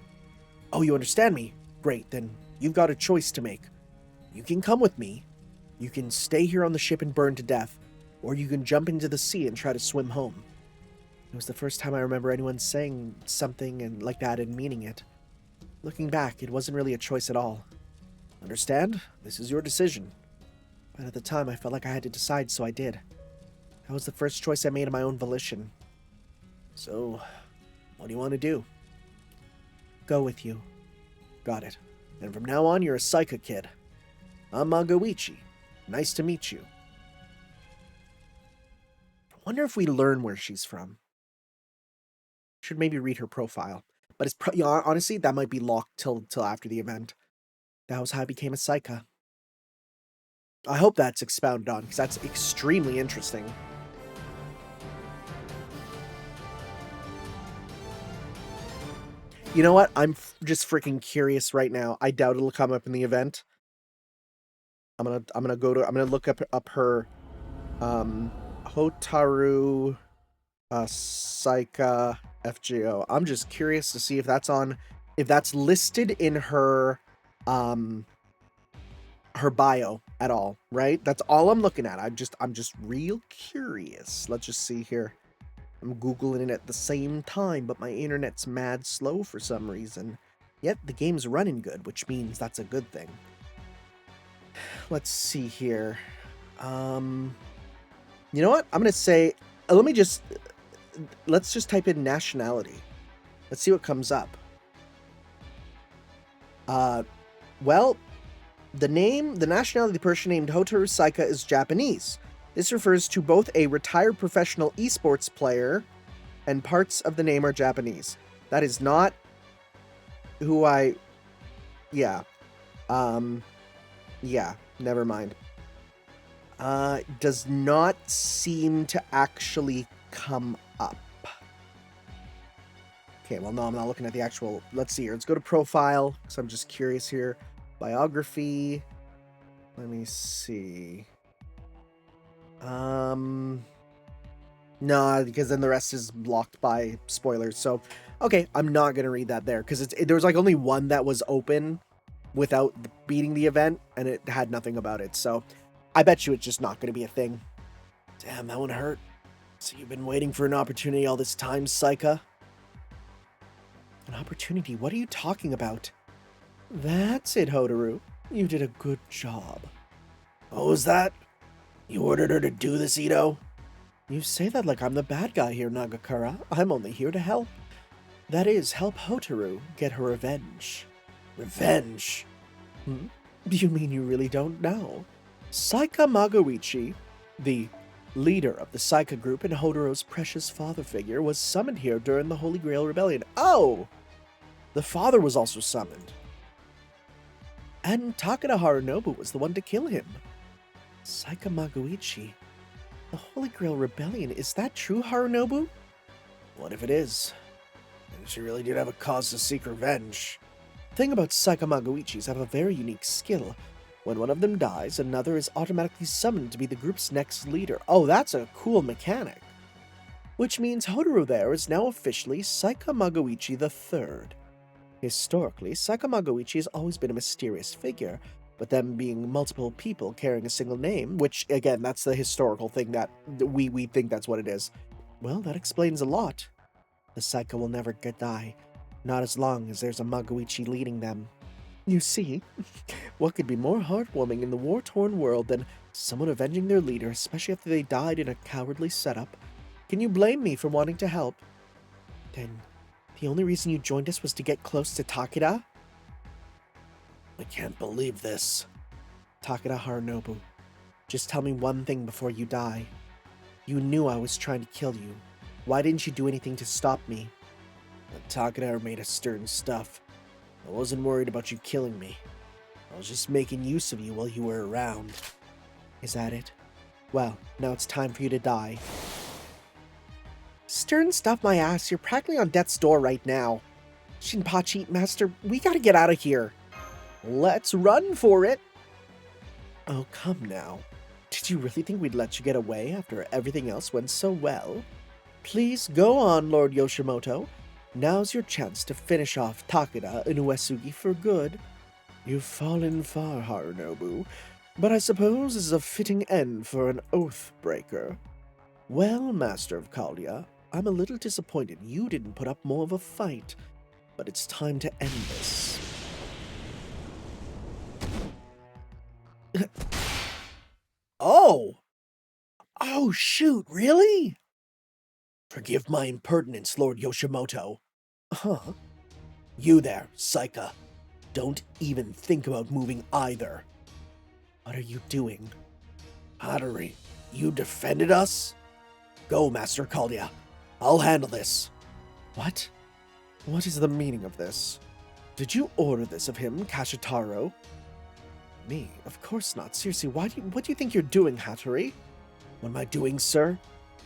Oh, you understand me? Great, then you've got a choice to make. You can come with me, you can stay here on the ship and burn to death, or you can jump into the sea and try to swim home. It was the first time I remember anyone saying something like that and meaning it. Looking back, it wasn't really a choice at all. Understand? This is your decision. But at the time, I felt like I had to decide, so I did. That was the first choice I made of my own volition. So, what do you want to do? Go with you. Got it. And from now on, you're a Saika kid. I'm Magoichi. Nice to meet you. I wonder if we learn where she's from. Should maybe read her profile. But it's honestly, that might be locked till after the event. That was how I became a Saika. I hope that's expounded on, because that's extremely interesting. You know what? I'm just freaking curious right now. I doubt it'll come up in the event. I'm gonna look up her Hotaru Saika FGO. I'm just curious to see if that's listed in her her bio at all, right? That's all I'm looking at. I'm just real curious. Let's just see here. I'm Googling it at the same time, but my internet's mad slow for some reason. Yet the game's running good, which means that's a good thing. Let's see here. You know what? I'm gonna say, let's just type in nationality. Let's see what comes up. Well, the nationality of the person named Hotaru Saika is Japanese. This refers to both a retired professional esports player, and parts of the name are Japanese. That is not who yeah. Yeah, never mind. Does not seem to actually come up. Okay, well, no, I'm not looking at the actual... Let's see here. Let's go to profile, because I'm just curious here. Biography. Let me see. No, because then the rest is blocked by spoilers. So, okay, I'm not going to read that there, because there was like only one that was open without beating the event, and it had nothing about it. So, I bet you it's just not going to be a thing. Damn, that one hurt. So you've been waiting for an opportunity all this time, Saika? An opportunity? What are you talking about? That's it, Hotaru. You did a good job. What was that? You ordered her to do this, Itou? You say that like I'm the bad guy here, Nagakura. I'm only here to help. That is, help Hotaru get her revenge. Revenge? You mean you really don't know? Saika Magoichi, the leader of the Saika group and Hotaru's precious father figure, was summoned here during the Holy Grail Rebellion. Oh! The father was also summoned. And Takeda Harunobu was the one to kill him. Saika Magoichi. The Holy Grail Rebellion, is that true, Harunobu? What if it is? And she really did have a cause to seek revenge. The thing about Saika Magoichis have a very unique skill. When one of them dies, another is automatically summoned to be the group's next leader. Oh, that's a cool mechanic. Which means Hotaru there is now officially Saika Magoichi III. Historically, Saika Magoichi has always been a mysterious figure, but them being multiple people carrying a single name, which, again, that's the historical thing that we think that's what it is. Well, that explains a lot. The Saika will never die, not as long as there's a Magoichi leading them. You see, what could be more heartwarming in the war-torn world than someone avenging their leader, especially after they died in a cowardly setup? Can you blame me for wanting to help? Then, the only reason you joined us was to get close to Takeda? I can't believe this. Takeda Harunobu, just tell me one thing before you die. You knew I was trying to kill you. Why didn't you do anything to stop me? Takeda made us stern stuff. I wasn't worried about you killing me. I was just making use of you while you were around. Is that it? Well, now it's time for you to die. Stern stuff my ass, you're practically on death's door right now. Shinpachi, Master, we gotta get out of here. Let's run for it. Oh, come now. Did you really think we'd let you get away after everything else went so well? Please go on, Lord Yoshimoto. Now's your chance to finish off Takeda and Uesugi for good. You've fallen far, Harunobu, but I suppose this is a fitting end for an oath breaker. Well, Master of Kaldea, I'm a little disappointed you didn't put up more of a fight, but it's time to end this. Oh! Oh, shoot, really? Forgive my impertinence, Lord Yoshimoto. Huh? You there, Saika. Don't even think about moving either. What are you doing? Hattori, you defended us? Go, Master Kaldea. I'll handle this. What? What is the meaning of this? Did you order this of him, Kashitaro? Me? Of course not. Seriously, what do you think you're doing, Hattori? What am I doing, sir?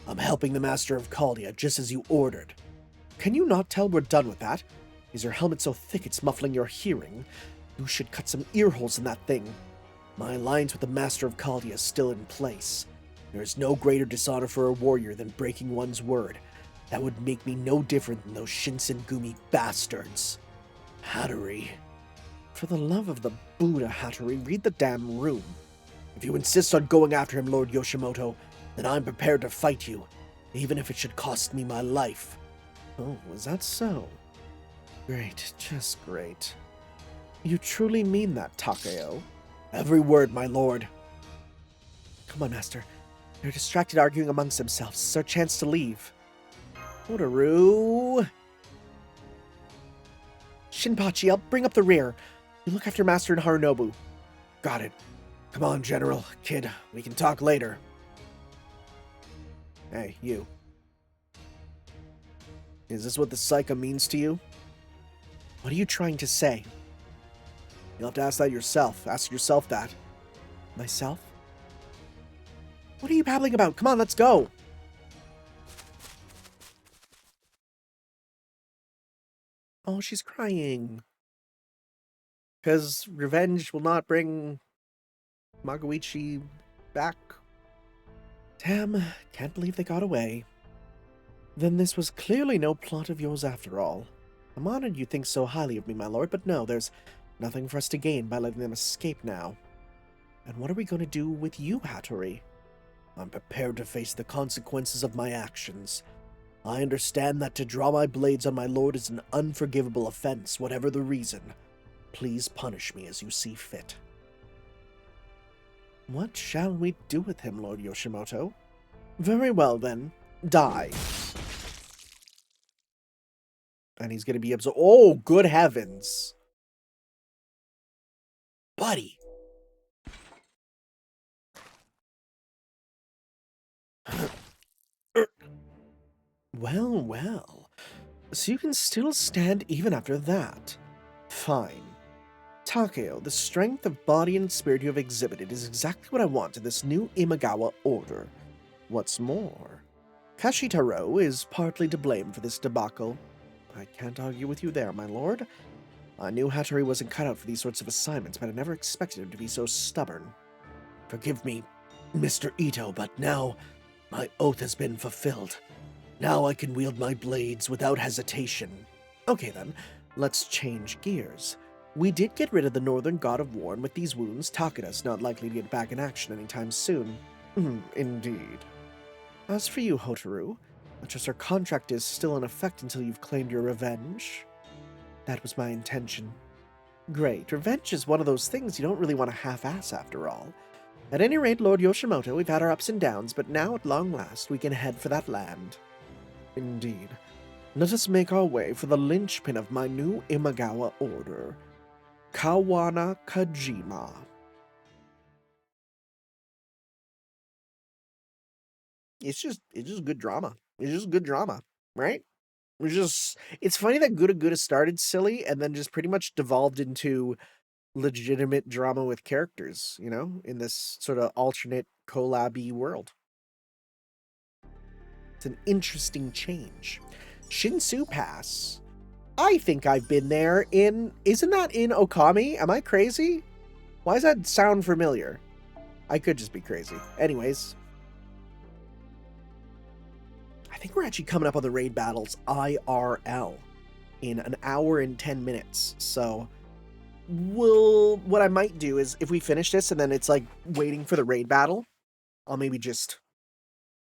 I'm helping the Master of Kaldea, just as you ordered. Can you not tell we're done with that? Is your helmet so thick it's muffling your hearing? You should cut some ear holes in that thing. My alliance with the Master of Kaldea is still in place. There is no greater dishonor for a warrior than breaking one's word. That would make me no different than those Shinsengumi bastards. Hattori. For the love of the Buddha, Hattori, read the damn room. If you insist on going after him, Lord Yoshimoto, then I'm prepared to fight you, even if it should cost me my life. Oh, was that so? Great, just great. You truly mean that, Takeo? Every word, my lord. Come on, Master. They're distracted arguing amongst themselves. It's our chance to leave. Hotaru! Shinpachi, I'll bring up the rear. You look after Master and Harunobu. Got it. Come on, General. Kid, we can talk later. Hey, you. Is this what the Saika means to you? What are you trying to say? You'll have to ask that yourself. Ask yourself that. Myself? What are you babbling about? Come on, let's go! Oh, she's crying. Because revenge will not bring Magoichi back. Damn, can't believe they got away. Then this was clearly no plot of yours after all. I'm honored you think so highly of me, my lord, but no, there's nothing for us to gain by letting them escape now. And what are we going to do with you, Hattori? I'm prepared to face the consequences of my actions. I understand that to draw my blades on my lord is an unforgivable offense, whatever the reason. Please punish me as you see fit. What shall we do with him, Lord Yoshimoto? Very well, then. Die. And he's going to be absorbed. Oh, good heavens. Buddy. Well, well. So you can still stand even after that. Fine. Takeo, the strength of body and spirit you have exhibited is exactly what I want in this new Imagawa order. What's more, Kashitaro is partly to blame for this debacle. I can't argue with you there, my lord. I knew Hattori wasn't cut out for these sorts of assignments, but I never expected him to be so stubborn. Forgive me, Mr. Itou, but now my oath has been fulfilled. Now I can wield my blades without hesitation. Okay then, let's change gears. We did get rid of the Northern God of War, and with these wounds, Takeda's not likely to get back in action anytime soon. Indeed. As for you, Hotaru, I trust our contract is still in effect until you've claimed your revenge. That was my intention. Great. Revenge is one of those things you don't really want to half-ass after all. At any rate, Lord Yoshimoto, we've had our ups and downs, but now at long last we can head for that land. Indeed. Let us make our way for the linchpin of my new Imagawa order, Kawana Kajima. It's just good drama. It's just good drama, right? It's funny that GudaGuda started silly and then just pretty much devolved into legitimate drama with characters, you know, in this sort of alternate collab-y world. It's an interesting change. Shinsu Pass. I think I've been there isn't that in Okami? Am I crazy? Why does that sound familiar? I could just be crazy. Anyways. I think we're actually coming up on the raid battles IRL in an hour and 10 minutes. So what I might do is if we finish this and then it's like waiting for the raid battle, I'll maybe just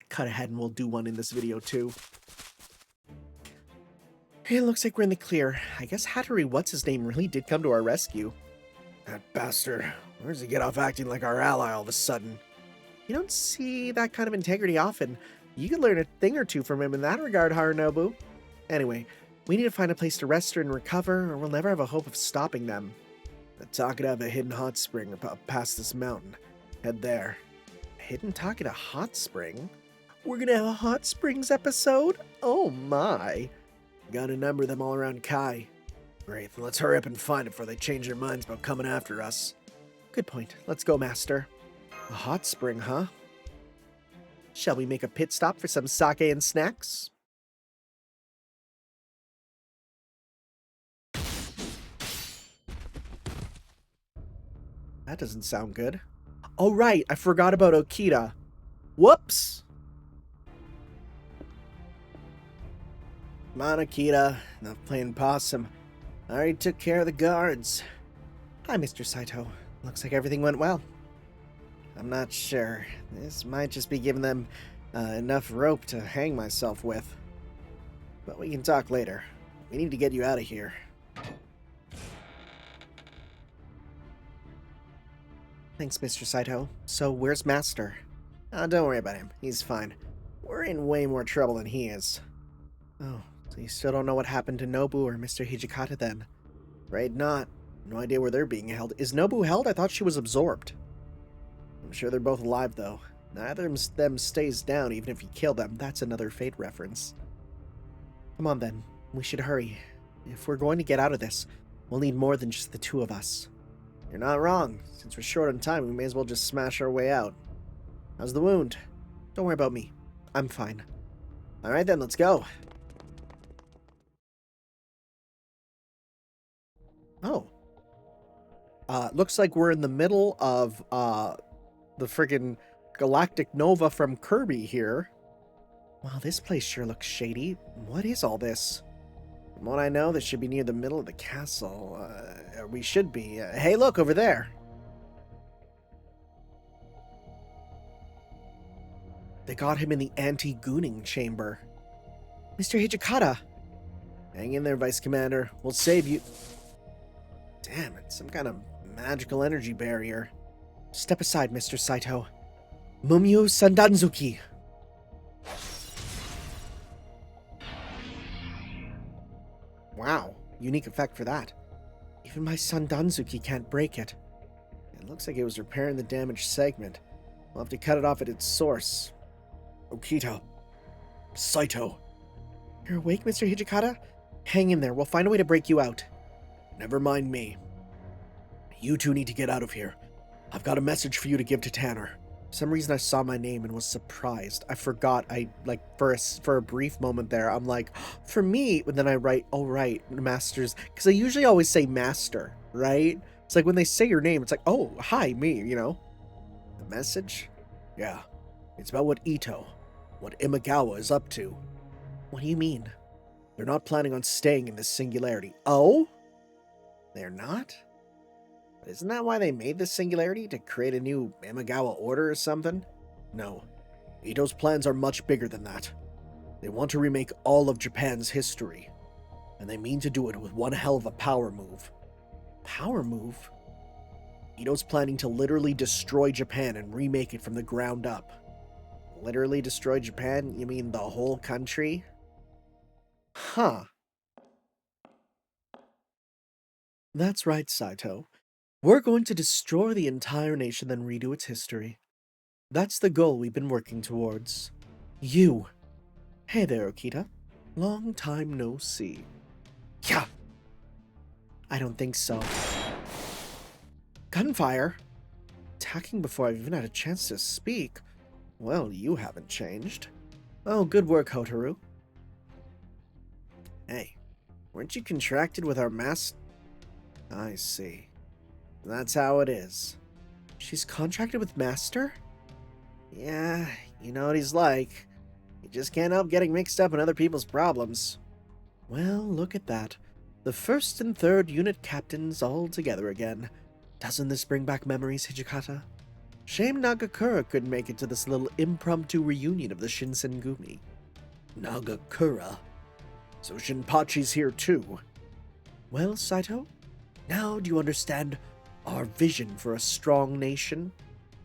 cut ahead and we'll do one in this video too. It looks like we're in the clear. I guess Hattori what's-his-name really did come to our rescue. That bastard. Where does he get off acting like our ally all of a sudden? You don't see that kind of integrity often. You could learn a thing or two from him in that regard, Harunobu. Anyway, we need to find a place to rest her and recover, or we'll never have a hope of stopping them. The Takeda have a hidden hot spring past this mountain. Head there. A hidden Takeda hot spring? We're gonna have a hot springs episode? Oh my. Got a number of them all around Kai. Great, let's hurry up and find it before they change their minds about coming after us. Good point. Let's go, Master. A hot spring, huh? Shall we make a pit stop for some sake and snacks? That doesn't sound good. Oh right, I forgot about Okita. Whoops! Come on, Akita. Enough playing possum. I already took care of the guards. Hi, Mr. Saito. Looks like everything went well. I'm not sure. This might just be giving them enough rope to hang myself with. But we can talk later. We need to get you out of here. Thanks, Mr. Saito. So, where's Master? Oh, don't worry about him. He's fine. We're in way more trouble than he is. Oh, so you still don't know what happened to Nobu or Mr. Hijikata then? Afraid not. No idea where they're being held. Is Nobu held? I thought she was absorbed. I'm sure they're both alive, though. Neither of them stays down, even if you kill them. That's another Fate reference. Come on, then. We should hurry. If we're going to get out of this, we'll need more than just the two of us. You're not wrong. Since we're short on time, we may as well just smash our way out. How's the wound? Don't worry about me. I'm fine. Alright then, let's go. Oh. Looks like we're in the middle of, the friggin' Galactic Nova from Kirby here. Wow, this place sure looks shady. What is all this? From what I know, this should be near the middle of the castle. We should be. Hey, look, over there. They got him in the anti-gooning chamber. Mr. Hijikata! Hang in there, Vice Commander. We'll save you. Damn, it's some kind of magical energy barrier. Step aside, Mr. Saito. Mumyu Sandanzuki. Wow, unique effect for that. Even my Sandanzuki can't break it. It looks like it was repairing the damaged segment. We'll have to cut it off at its source. Okita. Saito. You're awake, Mr. Hijikata? Hang in there. We'll find a way to break you out. Never mind me. You two need to get out of here. I've got a message for you to give to Tanner. For some reason I saw my name and was surprised. I forgot. For a brief moment there, I'm like, for me, but then I write, oh right, masters. Because I usually always say master, right? It's like when they say your name, it's like, oh, hi, me, you know? The message? Yeah. It's about what Itou, what Imagawa is up to. What do you mean? They're not planning on staying in this singularity. Oh? They're not? But isn't that why they made this singularity? To create a new Imagawa order or something? No. Itou's plans are much bigger than that. They want to remake all of Japan's history. And they mean to do it with one hell of a power move. Power move? Itou's planning to literally destroy Japan and remake it from the ground up. Literally destroy Japan? You mean the whole country? Huh. That's right, Saito. We're going to destroy the entire nation, then redo its history. That's the goal we've been working towards. You. Hey there, Okita. Long time no see. Yeah. I don't think so. Gunfire? Attacking before I've even had a chance to speak? Well, you haven't changed. Oh, good work, Hotaru. Hey, weren't you contracted with our mass... I see. That's how it is. She's contracted with Master? Yeah, you know what he's like. He just can't help getting mixed up in other people's problems. Well, look at that. The 1st and 3rd unit captains all together again. Doesn't this bring back memories, Hijikata? Shame Nagakura couldn't make it to this little impromptu reunion of the Shinsengumi. Nagakura? So Shinpachi's here too. Well, Saito, now do you understand our vision for a strong nation?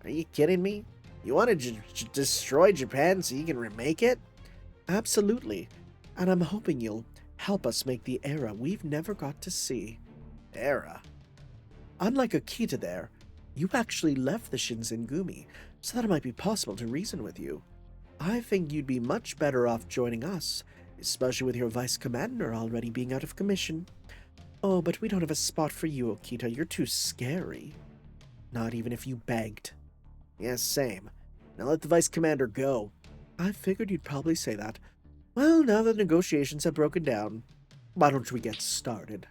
Are you kidding me? You want to destroy Japan so you can remake it? Absolutely. And I'm hoping you'll help us make the era we've never got to see. Era? Unlike Akita there, you actually left the Shinsengumi, so that it might be possible to reason with you. I think you'd be much better off joining us, especially with your vice commander already being out of commission. Oh, but we don't have a spot for you, Okita. You're too scary. Not even if you begged. Yes, same. Now let the vice commander go. I figured you'd probably say that. Well, now that negotiations have broken down, why don't we get started?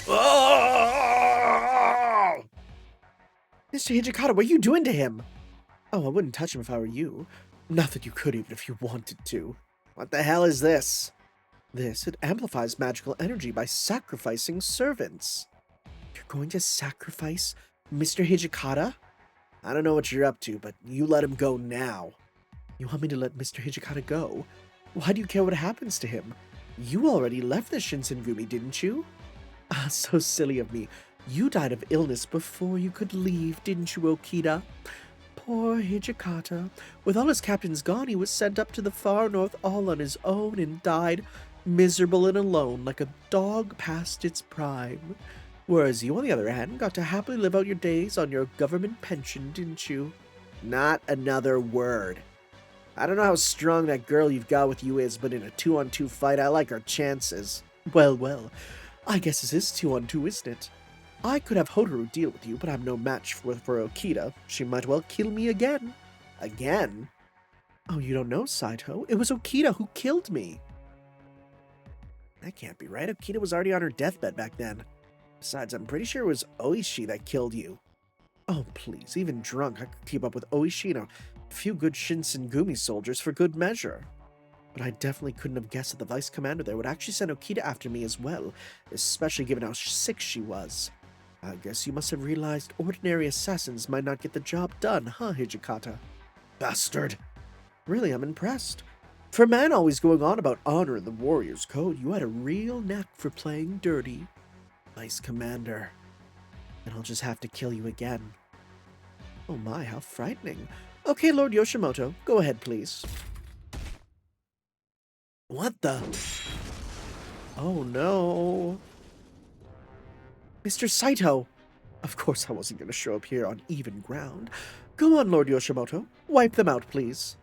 Oh! Mr. Hijikata, what are you doing to him? Oh, I wouldn't touch him if I were you. Not that you could even if you wanted to. What the hell is this? It amplifies magical energy by sacrificing servants. You're going to sacrifice Mr. Hijikata? I don't know what you're up to, but you let him go now. You want me to let Mr. Hijikata go? Why do you care what happens to him? You already left the Shinsengumi, didn't you? Ah, so silly of me. You died of illness before you could leave, didn't you, Okita? Poor Hijikata. With all his captains gone, he was sent up to the far north all on his own and died miserable and alone like a dog past its prime. Whereas you, on the other hand, got to happily live out your days on your government pension, didn't you? Not another word. I don't know how strong that girl you've got with you is, but in a 2-on-2 fight, I like our chances. Well, well, I guess this is 2-on-2, isn't it? I could have Hotaru deal with you, but I'm no match for Okita. She might well kill me again. Again? Oh, you don't know, Saito? It was Okita who killed me. That can't be right. Okita was already on her deathbed back then. Besides, I'm pretty sure it was Oishi that killed you. Oh, please, even drunk, I could keep up with Oishi and a few good Shinsengumi soldiers for good measure. But I definitely couldn't have guessed that the vice commander there would actually send Okita after me as well, especially given how sick she was. I guess you must have realized ordinary assassins might not get the job done, huh, Hijikata? Bastard! Really, I'm impressed. For a man always going on about honor in the warrior's code, you had a real knack for playing dirty. Vice commander. And I'll just have to kill you again. Oh my, how frightening. Okay, Lord Yoshimoto, go ahead, please. What the? Oh no. Mr. Saito! Of course I wasn't going to show up here on even ground. Go on, Lord Yoshimoto. Wipe them out, please.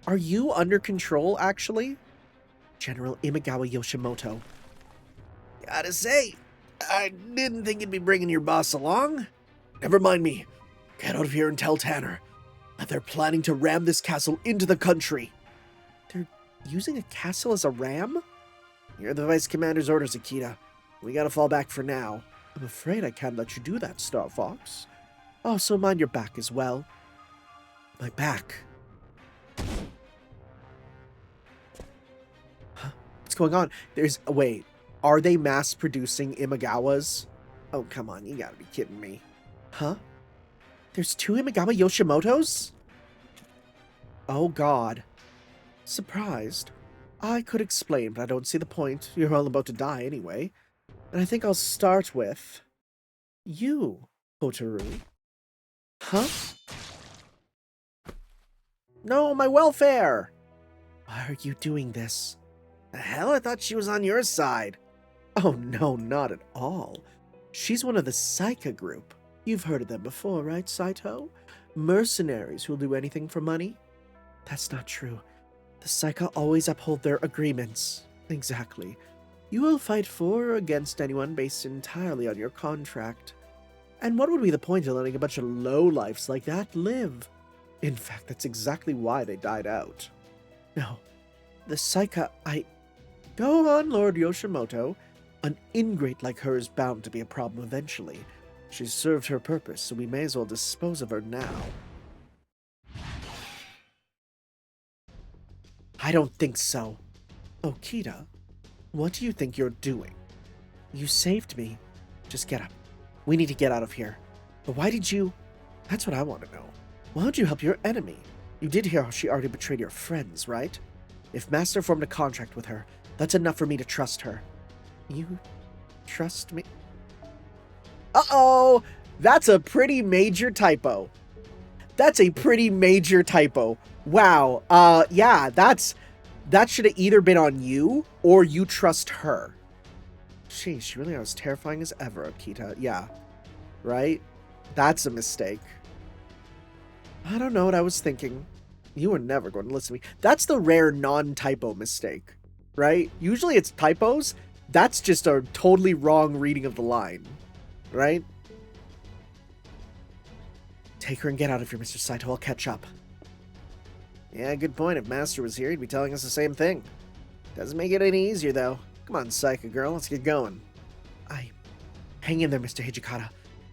Are you under control, actually? General Imagawa Yoshimoto. Gotta say, I didn't think you'd be bringing your boss along. Never mind me. Get out of here and tell Tanner that they're planning to ram this castle into the country. They're using a castle as a ram? You're the Vice Commander's orders, Akita. We gotta fall back for now. I'm afraid I can't let you do that, Star Fox. Also, mind your back as well. My back. Huh? What's going on? Wait, are they mass-producing Imagawas? Oh, come on, you gotta be kidding me. Huh? There's 2 Imagawa Yoshimotos? Oh, God. Surprised. I could explain, but I don't see the point. You're all about to die anyway. And I think I'll start with you, Hotaru. Huh? No, my welfare! Why are you doing this? The hell, I thought she was on your side. Oh no, not at all. She's one of the Saika group. You've heard of them before, right, Saito? Mercenaries who'll do anything for money? That's not true. The Saika always uphold their agreements. Exactly. You will fight for or against anyone based entirely on your contract. And what would be the point of letting a bunch of lowlifes like that live? In fact, that's exactly why they died out. No, the Saika, Go on, Lord Yoshimoto. An ingrate like her is bound to be a problem eventually. She's served her purpose, so we may as well dispose of her now. I don't think so. Okita, what do you think you're doing? You saved me. Just get up. We need to get out of here. But why did you... That's what I want to know. Why would you help your enemy? You did hear how she already betrayed your friends, right? If Master formed a contract with her, that's enough for me to trust her. You trust me? Uh-oh! That's a pretty major typo. That's a pretty major typo. Wow. Yeah, that should have either been on you or you trust her. Sheesh, she really was terrifying as ever, Akita. Yeah. Right? That's a mistake. I don't know what I was thinking. You were never going to listen to me. That's the rare non-typo mistake, right? Usually it's typos. That's just a totally wrong reading of the line, right? Take her and get out of here, Mr. Saito. I'll catch up. Yeah, good point. If Master was here, he'd be telling us the same thing. Doesn't make it any easier, though. Come on, Saika girl, let's get going. Hang in there, Mr. Hijikata.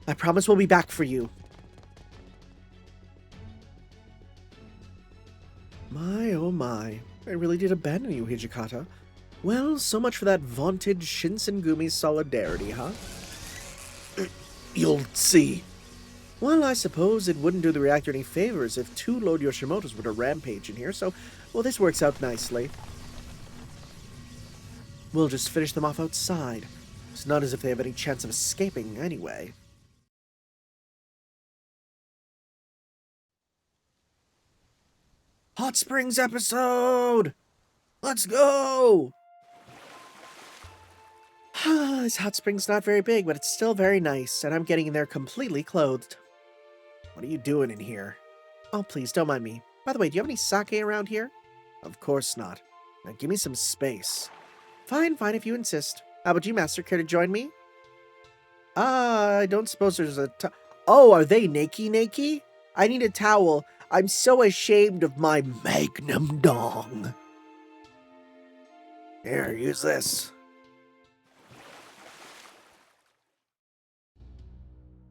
I promise we'll be back for you. My, oh my. I really did abandon you, Hijikata. Well, so much for that vaunted Shinsengumi solidarity, huh? You'll see. Well, I suppose it wouldn't do the reactor any favors if 2 Lord Yoshimotos were to rampage in here, so, well, this works out nicely. We'll just finish them off outside. It's not as if they have any chance of escaping anyway. Hot Springs episode! Let's go! This hot spring's not very big, but it's still very nice, and I'm getting in there completely clothed. What are you doing in here? Oh, please, don't mind me. By the way, do you have any sake around here? Of course not. Now give me some space. Fine, if you insist. How about you, Master? Care to join me? I don't suppose there's a Oh, are they naked? I need a towel. I'm so ashamed of my magnum dong. Here, use this.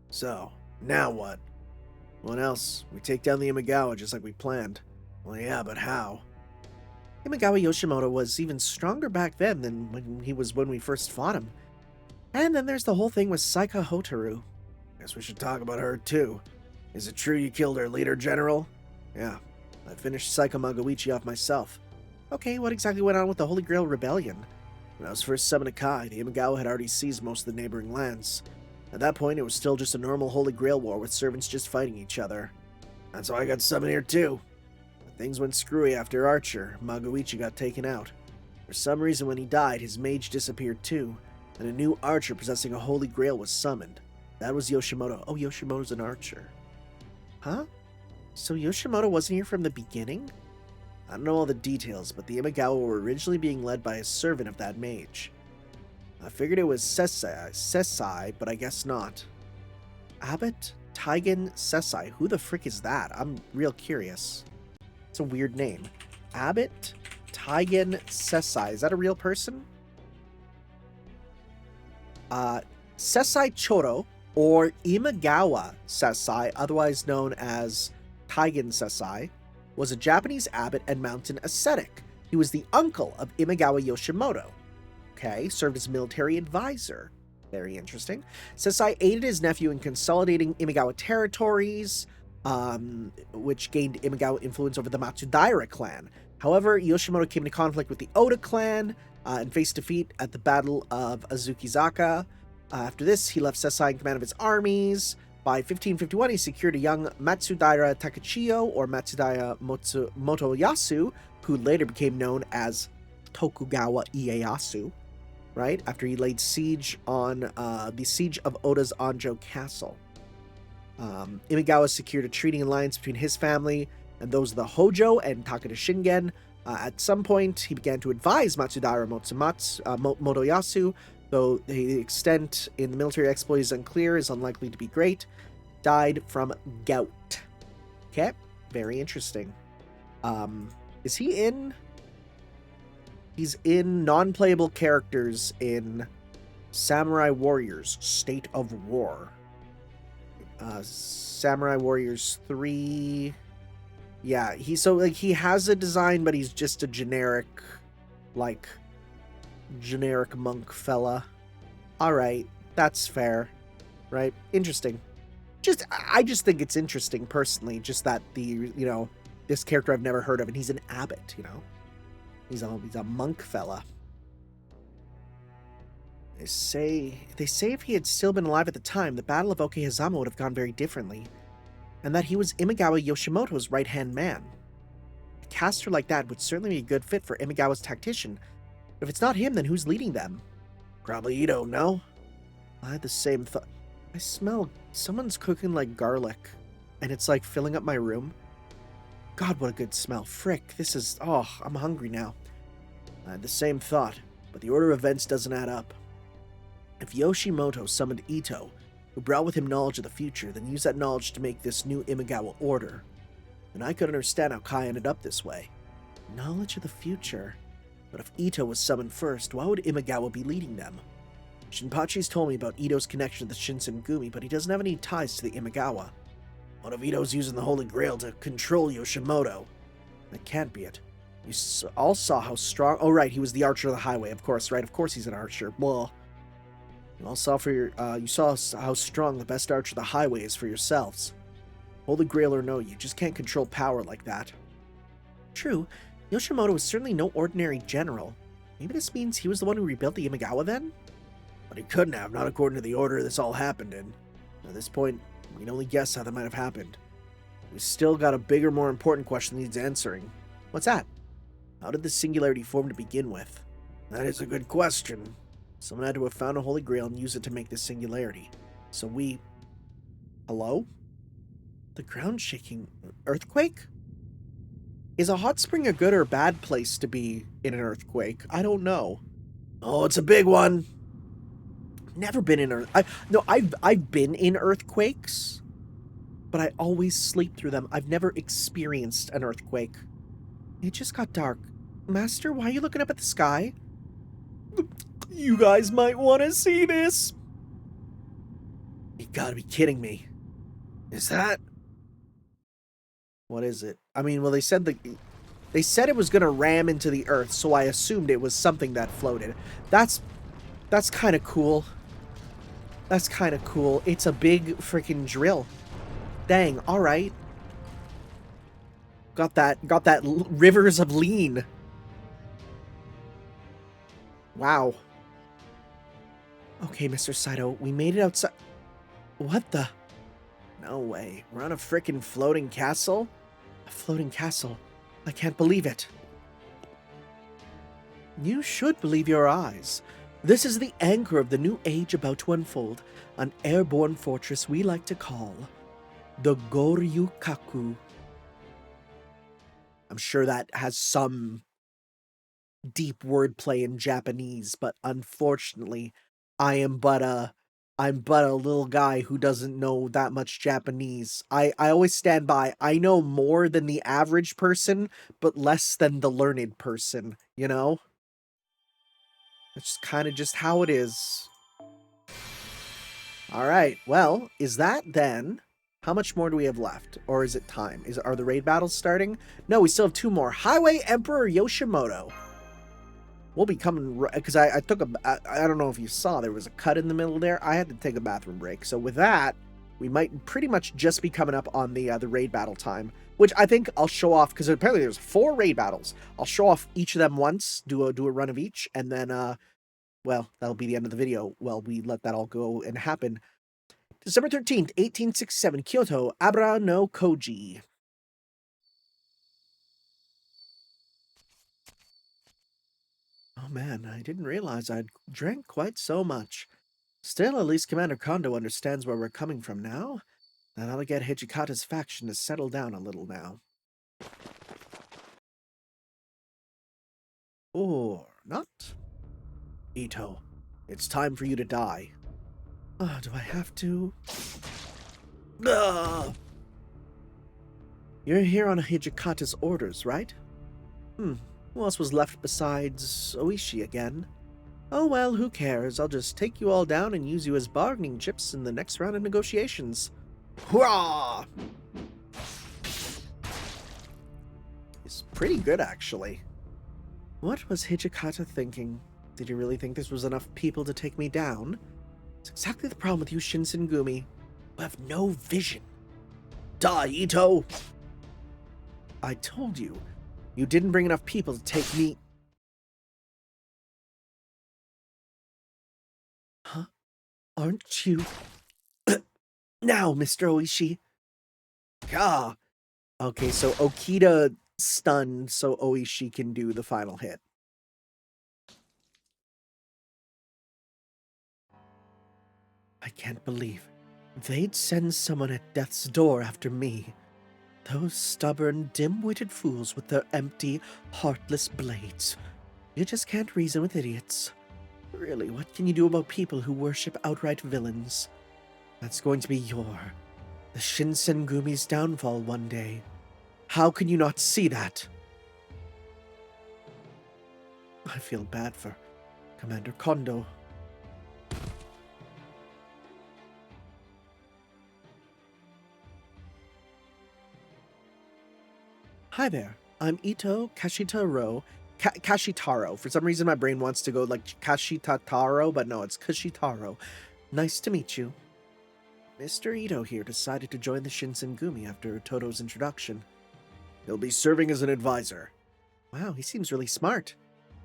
So, now what? What else? We take down the Imagawa just like we planned. Well, yeah, but how? Imagawa Yoshimoto was even stronger back then than when we first fought him. And then there's the whole thing with Saika Hotaru. Guess we should talk about her too. Is it true you killed her leader, General? Yeah, I finished Saika Magawichi off myself. Okay, what exactly went on with the Holy Grail Rebellion? When I was first summoned to Kai, the Imagawa had already seized most of the neighboring lands. At that point, it was still just a normal Holy Grail war with servants just fighting each other. That's why I got summoned here too. But things went screwy after Archer. Magawichi got taken out. For some reason, when he died, his mage disappeared too, and a new archer possessing a Holy Grail was summoned. That was Yoshimoto. Oh, Yoshimoto's an archer. Huh? So Yoshimoto wasn't here from the beginning? I don't know all the details, but the Imagawa were originally being led by a servant of that mage. I figured it was Sesai, but I guess not. Abbot Taigen Sesai. Who the frick is that? I'm real curious. It's a weird name. Abbot Taigen Sesai. Is that a real person? Sesai Choro, or Imagawa Sesai, otherwise known as Taigen Sesai, was a Japanese abbot and mountain ascetic. He was the uncle of Imagawa Yoshimoto. Okay, served as military advisor. Very interesting. Sesai aided his nephew in consolidating Imagawa territories, which gained Imagawa influence over the Matsudaira clan. However, Yoshimoto came into conflict with the Oda clan and faced defeat at the Battle of Azukizaka. After this, he left Sesai in command of his armies. By 1551, he secured a young Matsudaira Takachiyo, or Matsudaira Motoyasu, who later became known as Tokugawa Ieyasu, right? After he laid siege on the siege of Oda's Anjo castle. Imagawa secured a treaty alliance between his family and those of the Hojo and Takeda Shingen. At some point, he began to advise Matsudaira Motoyasu, though the extent in the military exploit is unclear, is unlikely to be great. Died from gout. Okay, very interesting. Is he in? He's in non-playable characters in Samurai Warriors State of War. Samurai Warriors 3. Yeah, he has a design, but he's just a generic monk fella. Alright, that's fair. Right? Interesting. I just think it's interesting personally, just that this character I've never heard of, and he's an abbot, He's a monk fella. They say if he had still been alive at the time, the Battle of Okehazama would have gone very differently, and that he was Imagawa Yoshimoto's right-hand man. A caster like that would certainly be a good fit for Imagawa's tactician, but if it's not him, then who's leading them? Probably Itou, no? I had the same thought. I smell someone's cooking like garlic, and it's like filling up my room. God, what a good smell. Frick, I'm hungry now. I had the same thought, but the order of events doesn't add up. If Yoshimoto summoned Itou, who brought with him knowledge of the future, then used that knowledge to make this new Imagawa order, then I could understand how Kai ended up this way. Knowledge of the future. But if Itou was summoned first, why would Imagawa be leading them? Shinpachi's told me about Itou's connection to the Shinsengumi, but he doesn't have any ties to the Imagawa. What if Itou's using the Holy Grail to control Yoshimoto? That can't be it. You all saw how strong... Oh, right, he was the Archer of the Highway, of course, right? Of course he's an archer. Well, you all saw you saw how strong the best Archer of the Highway is for yourselves. Holy Grail or no, you just can't control power like that. True, Yoshimoto is certainly no ordinary general. Maybe this means he was the one who rebuilt the Imagawa then? But he couldn't have, not according to the order this all happened in. At this point, we can only guess how that might have happened. We still got a bigger, more important question that needs answering. What's that? How did the singularity form to begin with? That is a good question. Someone had to have found a holy grail and used it to make this singularity. So we... Hello? The ground shaking. Earthquake? Is a hot spring a good or bad place to be in an earthquake? I don't know. Oh, it's a big one. Never been in I've been in earthquakes, but I always sleep through them. I've never experienced an earthquake. It just got dark. Master, why are you looking up at the sky? You guys might want to see this. You gotta be kidding me. Is that... What is it? I mean, well, they said it was gonna ram into the earth, so I assumed it was something that floated. That's kind of cool. That's kind of cool. It's a big freaking drill. Dang, all right. Got that rivers of lean. Wow. Okay, Mr. Saito, we made it outside. What the? No way. We're on a freaking floating castle? A floating castle. I can't believe it. You should believe your eyes. This is the anchor of the new age about to unfold, an airborne fortress we like to call the Goryukaku. I'm sure that has some deep wordplay in Japanese, but unfortunately, I'm but a little guy who doesn't know that much Japanese. I always stand by, I know more than the average person, but less than the learned person, you know? It's kind of just how it is. Alright, well, is that then... How much more do we have left? Or is it time? Are the raid battles starting? No, we still have 2 more. Highway Emperor Yoshimoto. We'll be coming... Because I took a... I don't know if you saw, there was a cut in the middle there. I had to take a bathroom break. So with that, we might pretty much just be coming up on the raid battle time. Which I think I'll show off, because apparently there's 4 raid battles. I'll show off each of them once, do a run of each, and then, well, that'll be the end of the video. Well, we let that all go and happen. December 13th, 1867, Kyoto, Abra no Koji. Oh man, I didn't realize I'd drank quite so much. Still, at least Commander Kondo understands where we're coming from now, and I'll get Hijikata's faction to settle down a little now. Or not. Itou, it's time for you to die. Do I have to? You're here on Hijikata's orders, right? Who else was left besides Oishi again? Oh well, who cares? I'll just take you all down and use you as bargaining chips in the next round of negotiations. Hurrah! It's pretty good, actually. What was Hijikata thinking? Did he really think this was enough people to take me down? It's exactly the problem with you Shinsengumi. You have no vision. Die, Itou! I told you, you didn't bring enough people to take me... Huh? Aren't you... Now, Mr. Oishi. Gah! Okay, so Okita stunned so Oishi can do the final hit. I can't believe they'd send someone at death's door after me. Those stubborn, dim-witted fools with their empty, heartless blades. You just can't reason with idiots. Really, what can you do about people who worship outright villains? That's going to be the Shinsengumi's downfall one day. How can you not see that? I feel bad for Commander Kondo. Hi there, I'm Itou Kashitaro. Kashitaro. For some reason my brain wants to go like Kashitataro, but no, it's Kashitaro. Nice to meet you. Mr. Itou here decided to join the Shinsengumi after Toto's introduction. He'll be serving as an advisor. Wow, he seems really smart.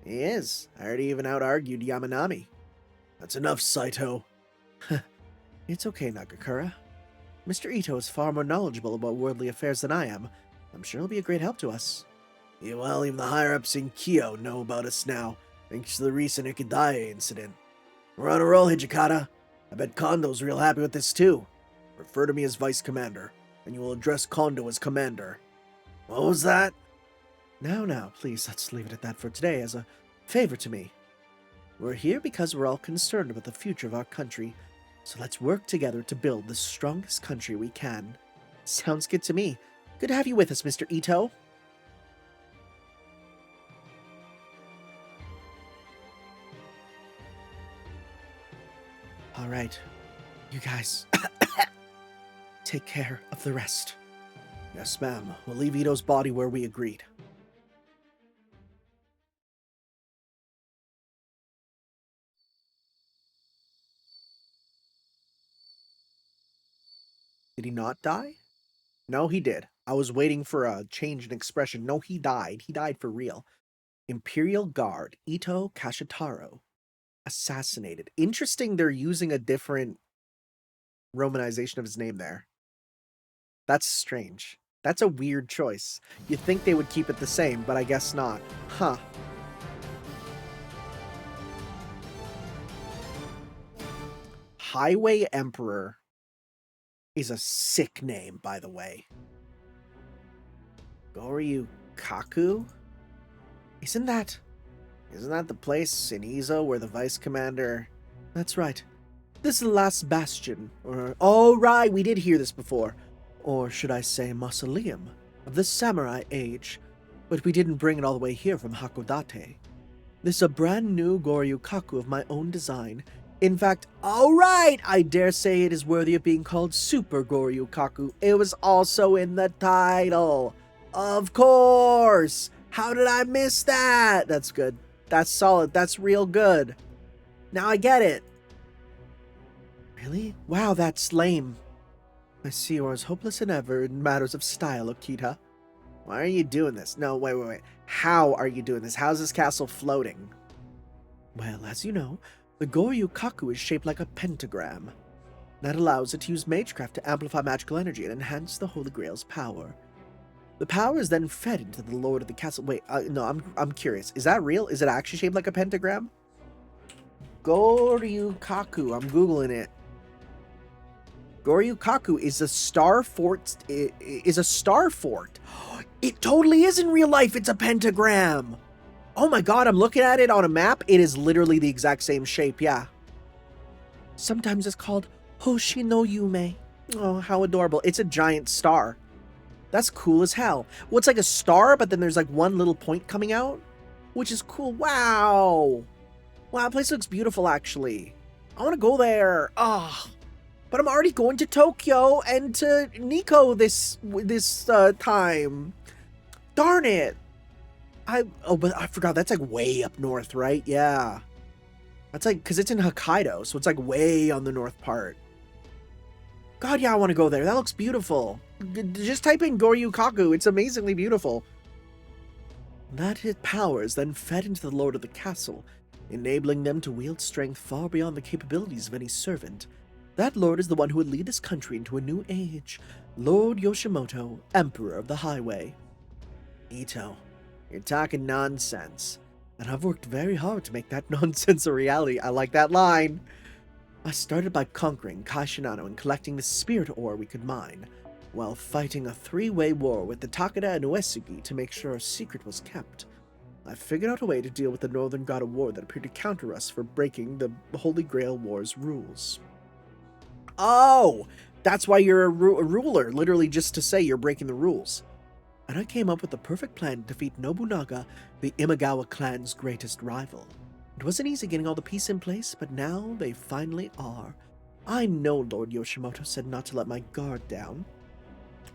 He is. I already even out-argued Yamanami. That's enough, Saito. It's okay, Nagakura. Mr. Itou is far more knowledgeable about worldly affairs than I am. I'm sure he'll be a great help to us. Yeah, well, even the higher-ups in Kyo know about us now, thanks to the recent Ikadae incident. We're on a roll, Hijikata. I bet Kondo's real happy with this, too. Refer to me as Vice Commander, and you will address Kondo as Commander. What was that? Now, please, let's leave it at that for today as a favor to me. We're here because we're all concerned about the future of our country, so let's work together to build the strongest country we can. Sounds good to me. Good to have you with us, Mr. Itou. All right, you guys, take care of the rest. Yes, ma'am. We'll leave Itou's body where we agreed. Did he not die? No, he did. I was waiting for a change in expression. No, he died. He died for real. Imperial Guard, Itou Kashitaro, assassinated. Interesting they're using a different romanization of his name there. That's strange. That's a weird choice. You'd think they would keep it the same, but I guess not. Huh. Highway Emperor is a sick name, by the way. Goryukaku? Isn't that the place in Izo where the Vice Commander... That's right. This is the last bastion, or... Oh, right, we did hear this before. Or should I say mausoleum of the samurai age. But we didn't bring it all the way here from Hakodate. This is a brand new Goryukaku of my own design. In fact, alright, I dare say it is worthy of being called Super Goryukaku. It was also in the title. Of course! How did I miss that? That's good. That's solid. That's real good. Now I get it. Really? Wow, that's lame. I see you are as hopeless as ever in matters of style, Okita. Why are you doing this? No, wait. How are you doing this? How's this castle floating? Well, as you know, the Goryukaku is shaped like a pentagram. That allows it to use magecraft to amplify magical energy and enhance the Holy Grail's power. The power is then fed into the Lord of the Castle. Wait, no, I'm curious. Is that real? Is it actually shaped like a pentagram? Goryukaku. I'm Googling it. Goryukaku is a star fort. Is a star fort. It totally is in real life. It's a pentagram. Oh my god, I'm looking at it on a map. It is literally the exact same shape, yeah. Sometimes it's called Hoshi no Yume. Oh, how adorable. It's a giant star. That's cool as hell. Well, it's like a star, but then there's like one little point coming out, which is cool. Wow. Wow, that place looks beautiful, actually. I want to go there. Ah. But I'm already going to Tokyo and to Nikko this time. Darn it. But I forgot, that's like way up north, right? Yeah. That's like, because it's in Hokkaido, so it's like way on the north part. God, yeah, I want to go there. That looks beautiful. Just type in Goryukaku. It's amazingly beautiful. That his power is then fed into the Lord of the Castle, enabling them to wield strength far beyond the capabilities of any servant. That lord is the one who would lead this country into a new age. Lord Yoshimoto, Emperor of the Highway. Itou, you're talking nonsense. And I've worked very hard to make that nonsense a reality. I like that line. I started by conquering Kaishinano and collecting the spirit ore we could mine, while fighting a three-way war with the Takeda and Uesugi to make sure our secret was kept. I figured out a way to deal with the Northern God of War that appeared to counter us for breaking the Holy Grail War's rules. Oh, that's why you're a ruler, literally just to say you're breaking the rules. And I came up with the perfect plan to defeat Nobunaga, the Imagawa clan's greatest rival. It wasn't easy getting all the pieces in place, but now they finally are. I know Lord Yoshimoto said not to let my guard down,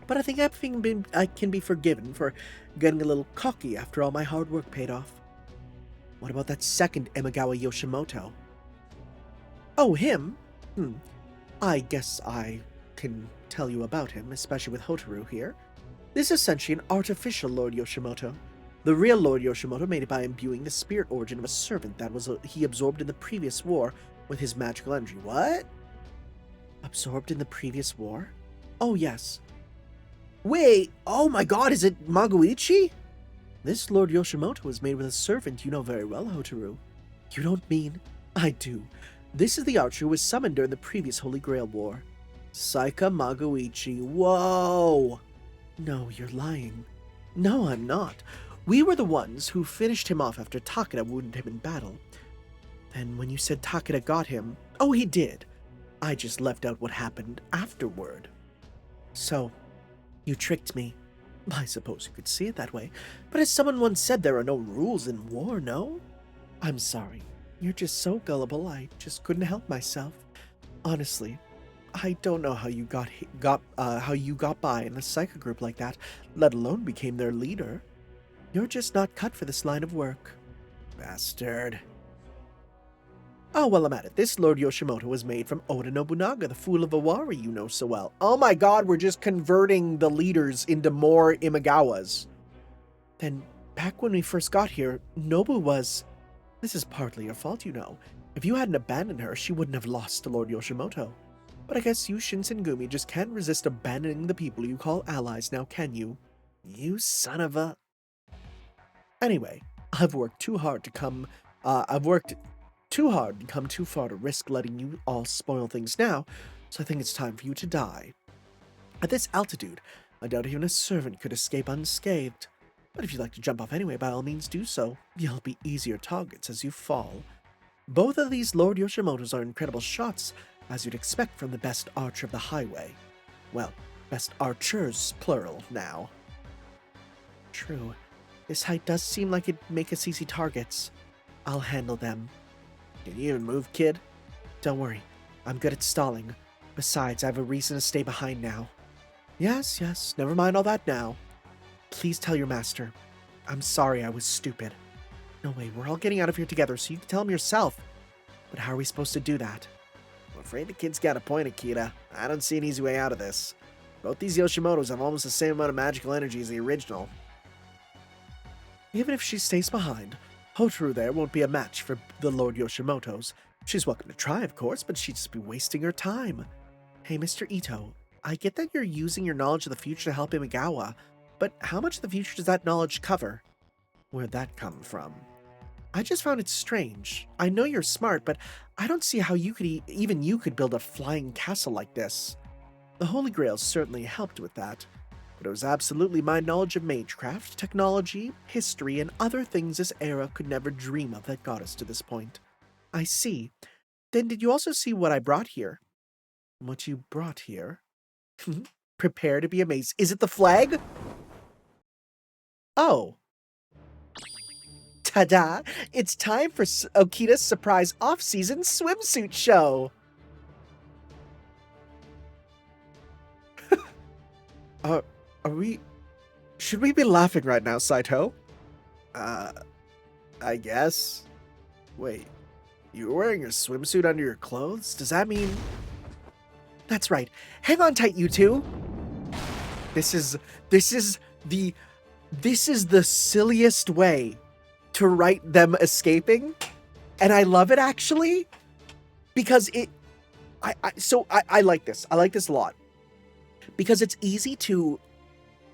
but I think I can be forgiven for getting a little cocky after all my hard work paid off. What about that second Imagawa Yoshimoto? Oh, him? I guess I can tell you about him, especially with Hotaru here. This is essentially an artificial Lord Yoshimoto. The real Lord Yoshimoto made it by imbuing the spirit origin of a servant that he absorbed in the previous war with his magical energy. What? Absorbed in the previous war? Oh, yes. Wait, oh my god, is it Magoichi? This Lord Yoshimoto was made with a servant you know very well, Hotaru. You don't mean? I do. This is the archer who was summoned during the previous Holy Grail War. Saika Magoichi. Whoa! No, you're lying. No, I'm not. We were the ones who finished him off after Takeda wounded him in battle. Then when you said Takeda got him, oh, he did. I just left out what happened afterward. So, you tricked me. I suppose you could see it that way, but as someone once said, there are no rules in war, no? I'm sorry. You're just so gullible, I just couldn't help myself. Honestly, I don't know how you got by in the Saika group like that, let alone became their leader. You're just not cut for this line of work. Bastard. Oh, well, I'm at it. This Lord Yoshimoto was made from Oda Nobunaga, the fool of Owari you know so well. Oh my god, we're just converting the leaders into more Imagawas. Then, back when we first got here, Nobu was... This is partly your fault, you know. If you hadn't abandoned her, she wouldn't have lost to Lord Yoshimoto. But I guess you Shinsengumi just can't resist abandoning the people you call allies now, can you? You son of a... Anyway, I've worked too hard and come too far to risk letting you all spoil things now, so I think it's time for you to die. At this altitude, I doubt even a servant could escape unscathed. But if you'd like to jump off anyway, by all means do so. You'll be easier targets as you fall. Both of these Lord Yoshimotos are incredible shots, as you'd expect from the best archer of the highway. Well, best archers, plural, now. True. This height does seem like it'd make us easy targets. I'll handle them. Can you even move, kid? Don't worry. I'm good at stalling. Besides, I have a reason to stay behind now. Yes, never mind all that now. Please tell your master. I'm sorry I was stupid. No way, we're all getting out of here together, so you can tell him yourself. But how are we supposed to do that? I'm afraid the kid's got a point, Akita. I don't see an easy way out of this. Both these Yoshimotos have almost the same amount of magical energy as the original. Even if she stays behind, Hotaru there won't be a match for the Lord Yoshimotos. She's welcome to try, of course, but she'd just be wasting her time. Hey, Mr. Itou, I get that you're using your knowledge of the future to help Imagawa, but how much of the future does that knowledge cover? Where'd that come from? I just found it strange. I know you're smart, but I don't see how you could even you could build a flying castle like this. The Holy Grail certainly helped with that, but it was absolutely my knowledge of magecraft, technology, history, and other things this era could never dream of that got us to this point. I see. Then did you also see what I brought here? What you brought here? Prepare to be amazed. Is it the flag? Oh. Ta-da! It's time for Okita's surprise off-season swimsuit show! Should we be laughing right now, Saito? I guess. Wait, you were wearing your swimsuit under your clothes? Does that mean... That's right. Hang on tight, you two! This is the silliest way to write them escaping, and I love it actually, because I like this. I like this a lot because it's easy to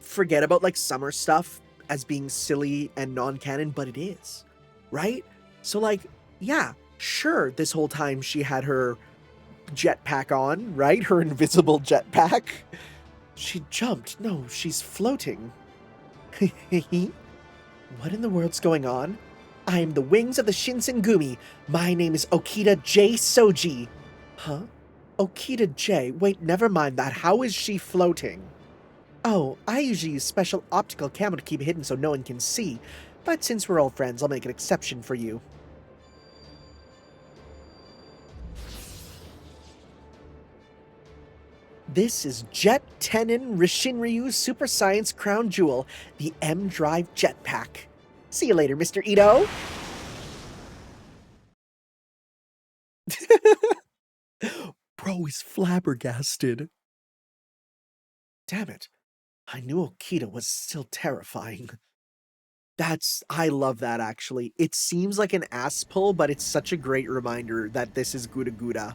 forget about like summer stuff as being silly and non-canon, but it is, right? So like, yeah, sure, this whole time she had her jetpack on, right? Her invisible jetpack. She jumped. No, she's floating. What in the world's going on? I am the wings of the Shinsengumi. My name is Okita J. Soji. Huh? Okita J. Wait, never mind that. How is she floating? Oh, I usually use special optical camera to keep it hidden so no one can see. But since we're old friends, I'll make an exception for you. This is Jet Tenon Rishinryu Super Science Crown Jewel, the M-Drive Jetpack. See you later, Mr. Itou. Bro is flabbergasted. Damn it. I knew Okita was still terrifying. I love that, actually. It seems like an ass pull, but it's such a great reminder that this is GudaGuda.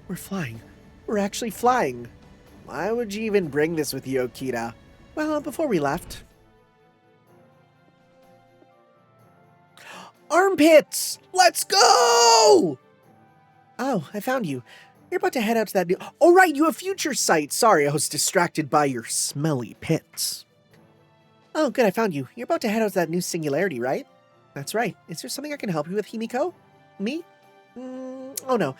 We're flying. We're actually flying. Why would you even bring this with you, Okita? Well, before we left... Armpits! Let's go! Oh, I found you. You're about to head out to that new... Oh, right, you have future sight. Sorry, I was distracted by your smelly pits. Oh, good, I found you. You're about to head out to that new singularity, right? That's right. Is there something I can help you with, Himiko? Me? Oh, no.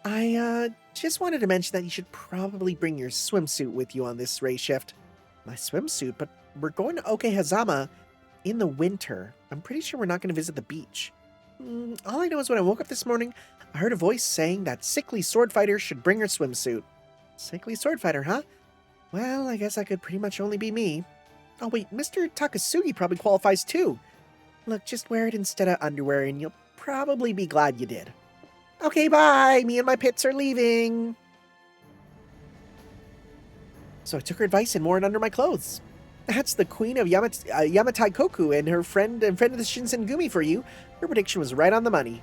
I, just wanted to mention that you should probably bring your swimsuit with you on this race shift. My swimsuit? But we're going to Okehazama in the winter. I'm pretty sure we're not going to visit the beach. All I know is when I woke up this morning, I heard a voice saying that sickly sword fighter should bring her swimsuit. Sickly sword fighter, huh? Well, I guess that could pretty much only be me. Oh wait, Mr. Takasugi probably qualifies too. Look, just wear it instead of underwear and you'll probably be glad you did. Okay, bye! Me and my pits are leaving! So I took her advice and wore it under my clothes. That's the queen of Yamatai Koku and her friend of the Shinsengumi for you. Her prediction was right on the money.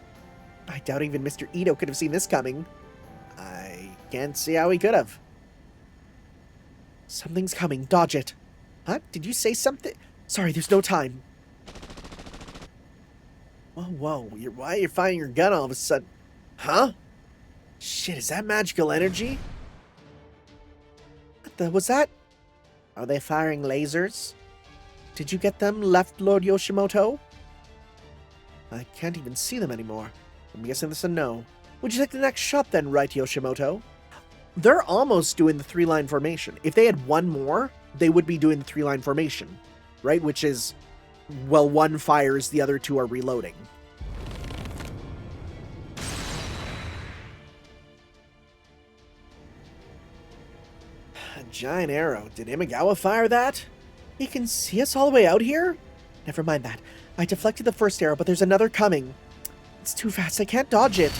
I doubt even Mr. Itou could have seen this coming. I can't see how he could have. Something's coming. Dodge it. Huh? Did you say something? Sorry, there's no time. Whoa. Why are you firing your gun all of a sudden? Huh? Shit, is that magical energy? What the was that? Are they firing lasers? Did you get them, left Lord Yoshimoto? I can't even see them anymore. I'm guessing this is a no. Would you take the next shot then, right, Yoshimoto? They're almost doing the three-line formation. If they had one more, they would be doing the three-line formation, right? Which is, well, one fires, the other two are reloading. A giant arrow. Did Imagawa fire that? He can see us all the way out here? Never mind that. I deflected the first arrow, but there's another coming. It's too fast. I can't dodge it.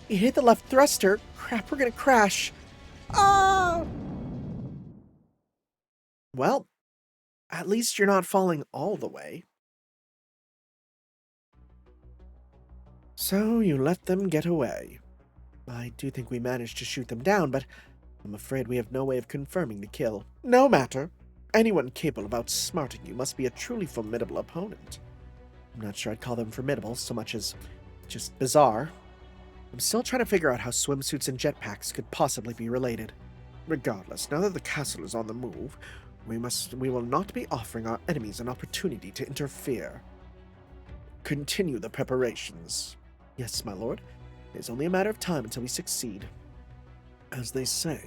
It hit the left thruster. Crap, we're gonna crash. Ah! Well, at least you're not falling all the way. So you let them get away. I do think we managed to shoot them down, but I'm afraid we have no way of confirming the kill. No matter. Anyone capable of outsmarting you must be a truly formidable opponent. I'm not sure I'd call them formidable so much as just bizarre. I'm still trying to figure out how swimsuits and jetpacks could possibly be related. Regardless, now that the castle is on the move, we will not be offering our enemies an opportunity to interfere. Continue the preparations. Yes, my lord. It is only a matter of time until we succeed. As they say,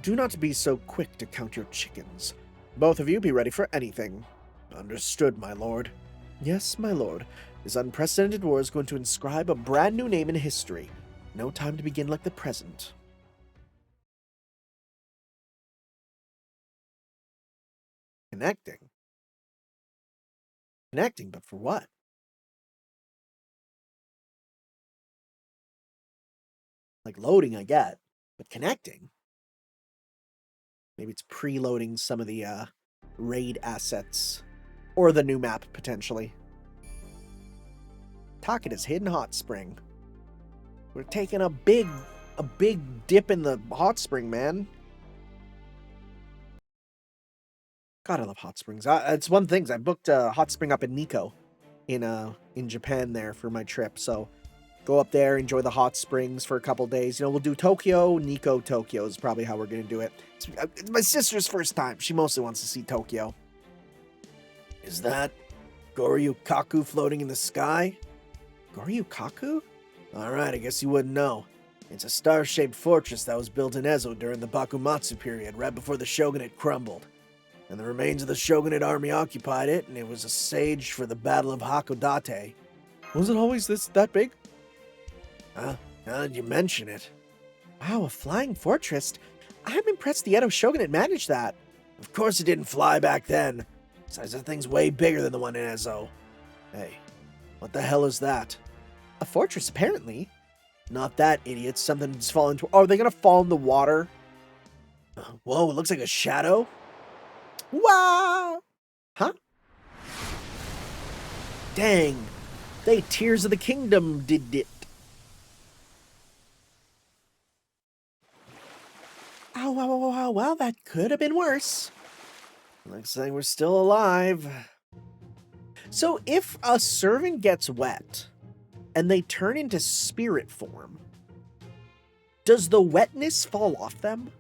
do not be so quick to count your chickens. Both of you be ready for anything. Understood, my lord. Yes, my lord. This unprecedented war is going to inscribe a brand new name in history. No time to begin like the present. Connecting? Connecting, but for what? Like loading, I get. But connecting? Maybe it's preloading some of the raid assets. Or the new map, potentially. Takeda's Hidden Hot Spring. We're taking a big dip in the hot spring, man. God, I love hot springs. It's one thing. I booked a hot spring up in Nikko in Japan there for my trip. So go up there, enjoy the hot springs for a couple days. You know, we'll do Tokyo, Nikko, Tokyo is probably how we're going to do it. It's my sister's first time. She mostly wants to see Tokyo. Is that Goryukaku floating in the sky? Goryukaku? Alright, I guess you wouldn't know. It's a star-shaped fortress that was built in Ezo during the Bakumatsu period, right before the shogunate crumbled. And the remains of the shogunate army occupied it, and it was a stage for the Battle of Hakodate. Was it always that big? Now that you mention it. Wow, a flying fortress. I'm impressed the Edo shogunate managed that. Of course it didn't fly back then. Besides, that thing's way bigger than the one in Ezo. Hey, what the hell is that? A fortress, apparently. Not that, idiot. Something's fallen into... Oh, are they gonna fall in the water? Whoa, it looks like a shadow. Wow! Huh? Dang, they Tears of the Kingdom did it. Ow, ow, ow, ow, well, that could have been worse. Looks like we're still alive. So if a servant gets wet and they turn into spirit form, does the wetness fall off them?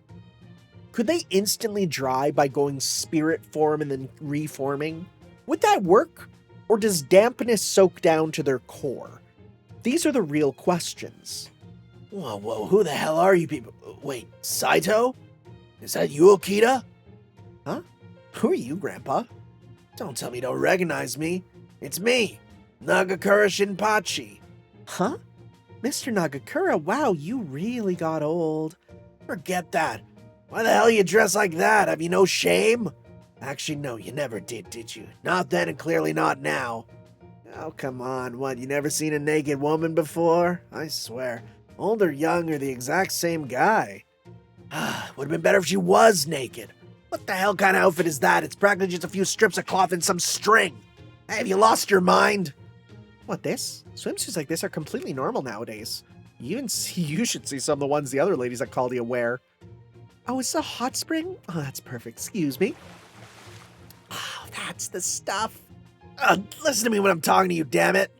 Could they instantly dry by going spirit form and then reforming? Would that work? Or does dampness soak down to their core? These are the real questions. Whoa, who the hell are you people? Wait, Saito? Is that you, Okita? Huh? Who are you, Grandpa? Don't tell me you don't recognize me. It's me, Nagakura Shinpachi. Huh? Mr. Nagakura, wow, you really got old. Forget that. Why the hell you dress like that? Have you no shame? Actually, no, you never did you? Not then and clearly not now. Oh, come on, what, you never seen a naked woman before? I swear, old or young are the exact same guy. Would have been better if she was naked. What the hell kind of outfit is that? It's practically just a few strips of cloth and some string. Hey, have you lost your mind? What, this? Swimsuits like this are completely normal nowadays. You should see some of the ones the other ladies at Caldia wear. Oh, it's a hot spring? Oh, that's perfect. Excuse me. Oh, that's the stuff. Listen to me when I'm talking to you, damn it.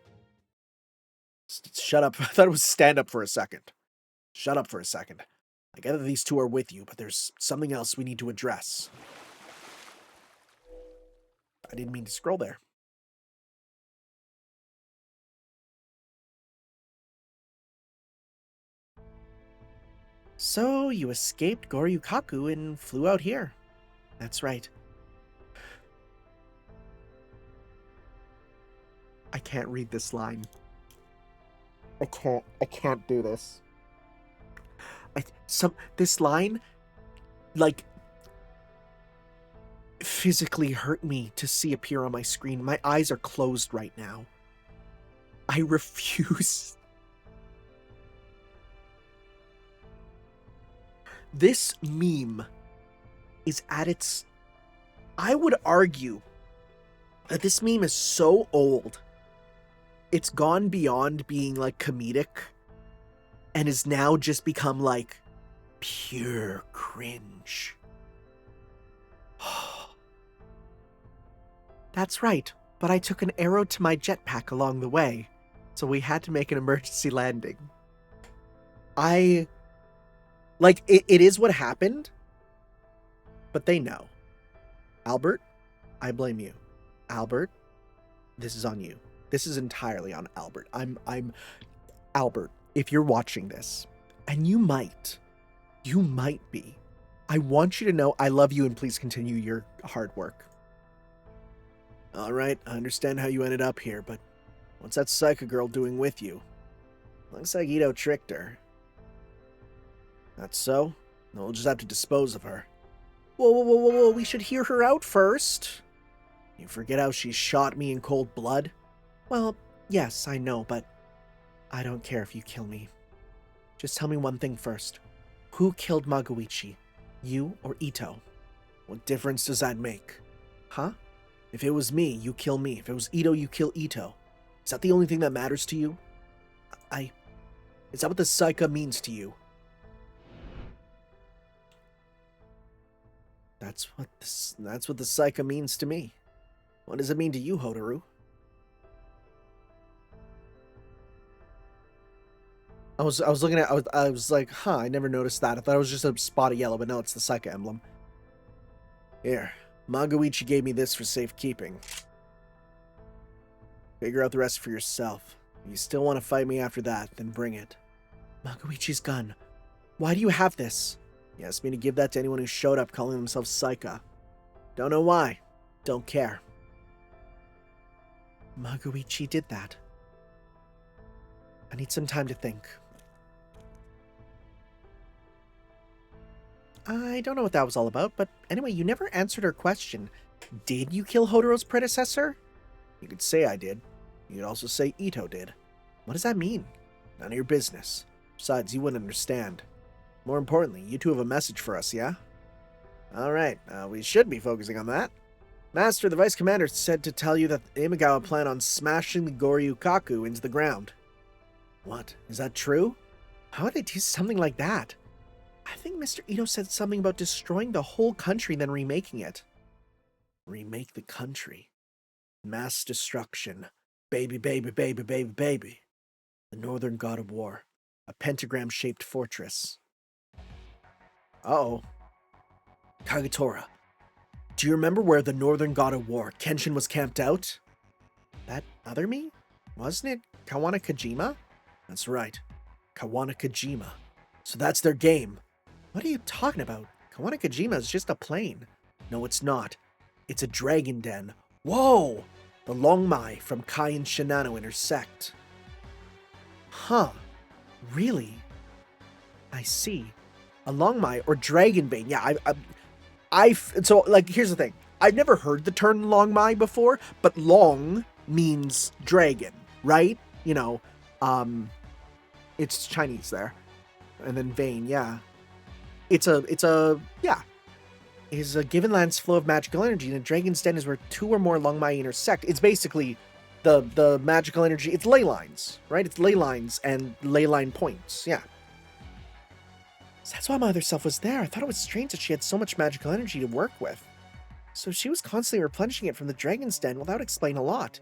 Shut up. I thought it was stand up for a second. Shut up for a second. I get that these two are with you, but there's something else we need to address. I didn't mean to scroll there. So, you escaped Goryukaku and flew out here. That's right. I can't read this line. I can't do this. This line, like, physically hurt me to see appear on my screen. My eyes are closed right now. I refuse. This meme is at its... I would argue that this meme is so old. It's gone beyond being, like, comedic and has now just become, like, pure cringe. That's right, but I took an arrow to my jetpack along the way, so we had to make an emergency landing. Like, it is what happened, but they know. Albert, I blame you. Albert, this is on you. This is entirely on Albert. Albert, if you're watching this, and you might be, I want you to know I love you and please continue your hard work. All right, I understand how you ended up here, but what's that Saika girl doing with you? Looks like Itou tricked her. That's so? No, we'll just have to dispose of her. Whoa, we should hear her out first. You forget how she shot me in cold blood? Well, yes, I know, but I don't care if you kill me. Just tell me one thing first. Who killed Magoichi? You or Itou? What difference does that make? Huh? If it was me, you kill me. If it was Itou, you kill Itou. Is that the only thing that matters to you? Is that what the Saika means to you? That's what the Saika means to me. What does it mean to you, Hotaru? I was looking at, I was like, huh, I never noticed that. I thought it was just a spot of yellow, but no, it's the Saika emblem. Here, Magoichi gave me this for safekeeping. Figure out the rest for yourself. If you still want to fight me after that, then bring it. Magoichi's gun. Why do you have this? He asked me to give that to anyone who showed up calling themselves Saika. Don't know why. Don't care. Magoichi did that. I need some time to think. I don't know what that was all about, but anyway, you never answered her question. Did you kill Hotaru's predecessor? You could say I did. You could also say Itou did. What does that mean? None of your business. Besides, you wouldn't understand. More importantly, you two have a message for us, yeah? Alright, we should be focusing on that. Master, the Vice Commander said to tell you that the Imagawa plan on smashing the Goryukaku into the ground. What? Is that true? How would they do something like that? I think Mr. Itou said something about destroying the whole country and then remaking it. Remake the country. Mass destruction. Baby, baby, baby, baby, baby. The Northern God of War. A pentagram-shaped fortress. Uh-oh. Kagetora. Do you remember where the Northern God of War, Kenshin, was camped out? That other me? Wasn't it Kawanakajima? That's right. Kawanakajima. So that's their game. What are you talking about? Kawanakajima is just a plane. No, it's not. It's a dragon den. Whoa! The Longmai from Kai and Shinano intersect. Huh. Really? I see. A Longmai or Dragonbane. Yeah, so, like, here's the thing. I've never heard the term Longmai before, but Long means dragon, right? You know, it's Chinese there. And then Vane, yeah. It's a given land's flow of magical energy, and a dragon's den is where two or more Longmai intersect. It's basically the magical energy. It's ley lines, right? It's ley lines and ley line points, yeah. So that's why my other self was there. I thought it was strange that she had so much magical energy to work with. So she was constantly replenishing it from the dragon's den. Well, that would explain a lot.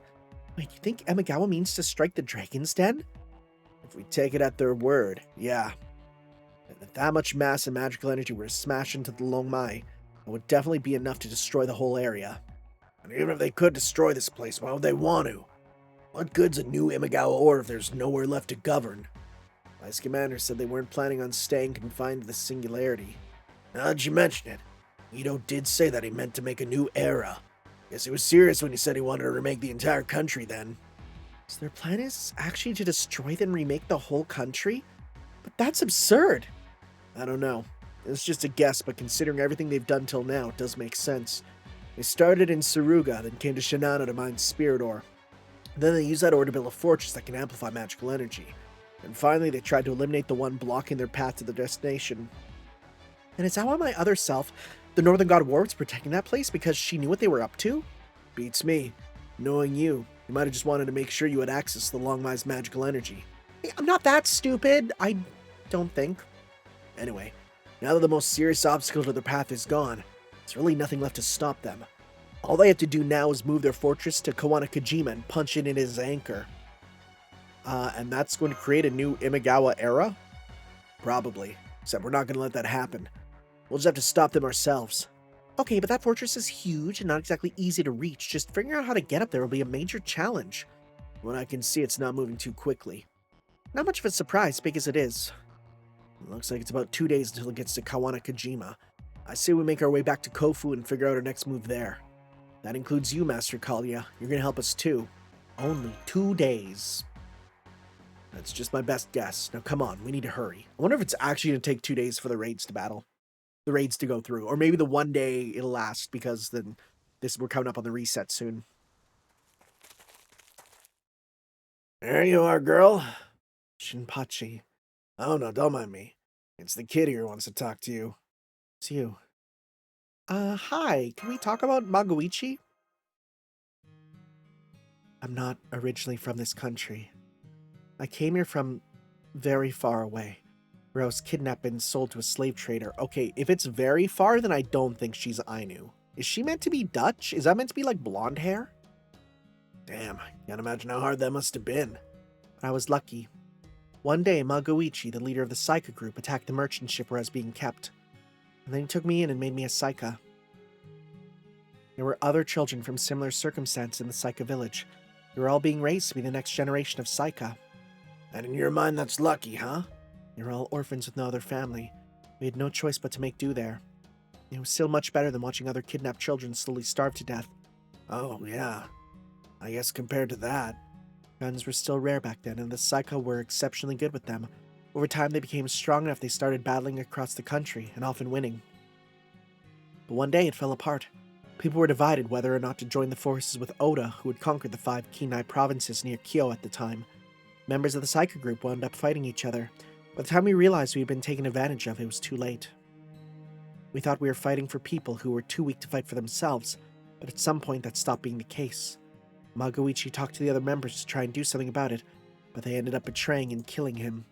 Wait, you think Imagawa means to strike the dragon's den? If we take it at their word, yeah. If that much mass and magical energy were to smash into the Longmai, it would definitely be enough to destroy the whole area. And even if they could destroy this place, why would they want to? What good's a new Imagawa order if there's nowhere left to govern? Vice Commander said they weren't planning on staying confined to the singularity. Now that you mention it, Itou did say that he meant to make a new era. Guess he was serious when he said he wanted to remake the entire country then. So their plan is actually to destroy then remake the whole country? But that's absurd! I don't know. It's just a guess, but considering everything they've done till now, it does make sense. They started in Suruga, then came to Shinano to mine Spirit Ore. Then they used that ore to build a fortress that can amplify magical energy. And finally, they tried to eliminate the one blocking their path to their destination. And is that why my other self, the Northern God of War, was protecting that place because she knew what they were up to? Beats me. Knowing you might have just wanted to make sure you had access to the Longmai's magical energy. Hey, I'm not that stupid, I don't think. Anyway, now that the most serious obstacle to their path is gone, there's really nothing left to stop them. All they have to do now is move their fortress to Kawanakajima and punch it in as anchor. And that's going to create a new Imagawa era? Probably. Except we're not going to let that happen. We'll just have to stop them ourselves. Okay, but that fortress is huge and not exactly easy to reach. Just figuring out how to get up there will be a major challenge. When I can see it's not moving too quickly. Not much of a surprise, big as it is. It looks like it's about 2 days until it gets to Kawanakajima. I say we make our way back to Kofu and figure out our next move there. That includes you, Master Kalia. You're going to help us too. Only 2 days. That's just my best guess. Now come on, we need to hurry. I wonder if it's actually going to take 2 days for the raids to battle. The raids to go through. Or maybe the 1 day it'll last because then we're coming up on the reset soon. There you are, girl. Shinpachi. Oh no, don't mind me. It's the kid here who wants to talk to you. It's you. Hi. Can we talk about Magoichi? I'm not originally from this country. I came here from very far away, where I was kidnapped and sold to a slave trader. Okay, if it's very far, then I don't think she's Ainu. Is she meant to be Dutch? Is that meant to be like blonde hair? Damn, can't imagine how hard that must have been. But I was lucky. One day, Magoichi, the leader of the Saika group, attacked the merchant ship where I was being kept. And then he took me in and made me a Saika. There were other children from similar circumstances in the Saika village. They were all being raised to be the next generation of Saika. And in your mind, that's lucky, huh? They were all orphans with no other family. We had no choice but to make do there. It was still much better than watching other kidnapped children slowly starve to death. Oh, yeah. I guess compared to that. Guns were still rare back then, and the Saika were exceptionally good with them. Over time, they became strong enough they started battling across the country, and often winning. But one day, it fell apart. People were divided whether or not to join the forces with Oda, who had conquered the 5 Kinai provinces near Kyo at the time. Members of the Saika group wound up fighting each other. By the time we realized we had been taken advantage of, it was too late. We thought we were fighting for people who were too weak to fight for themselves, But at some point that stopped being the case. Magoichi talked to the other members to try and do something about it, but they ended up betraying and killing him.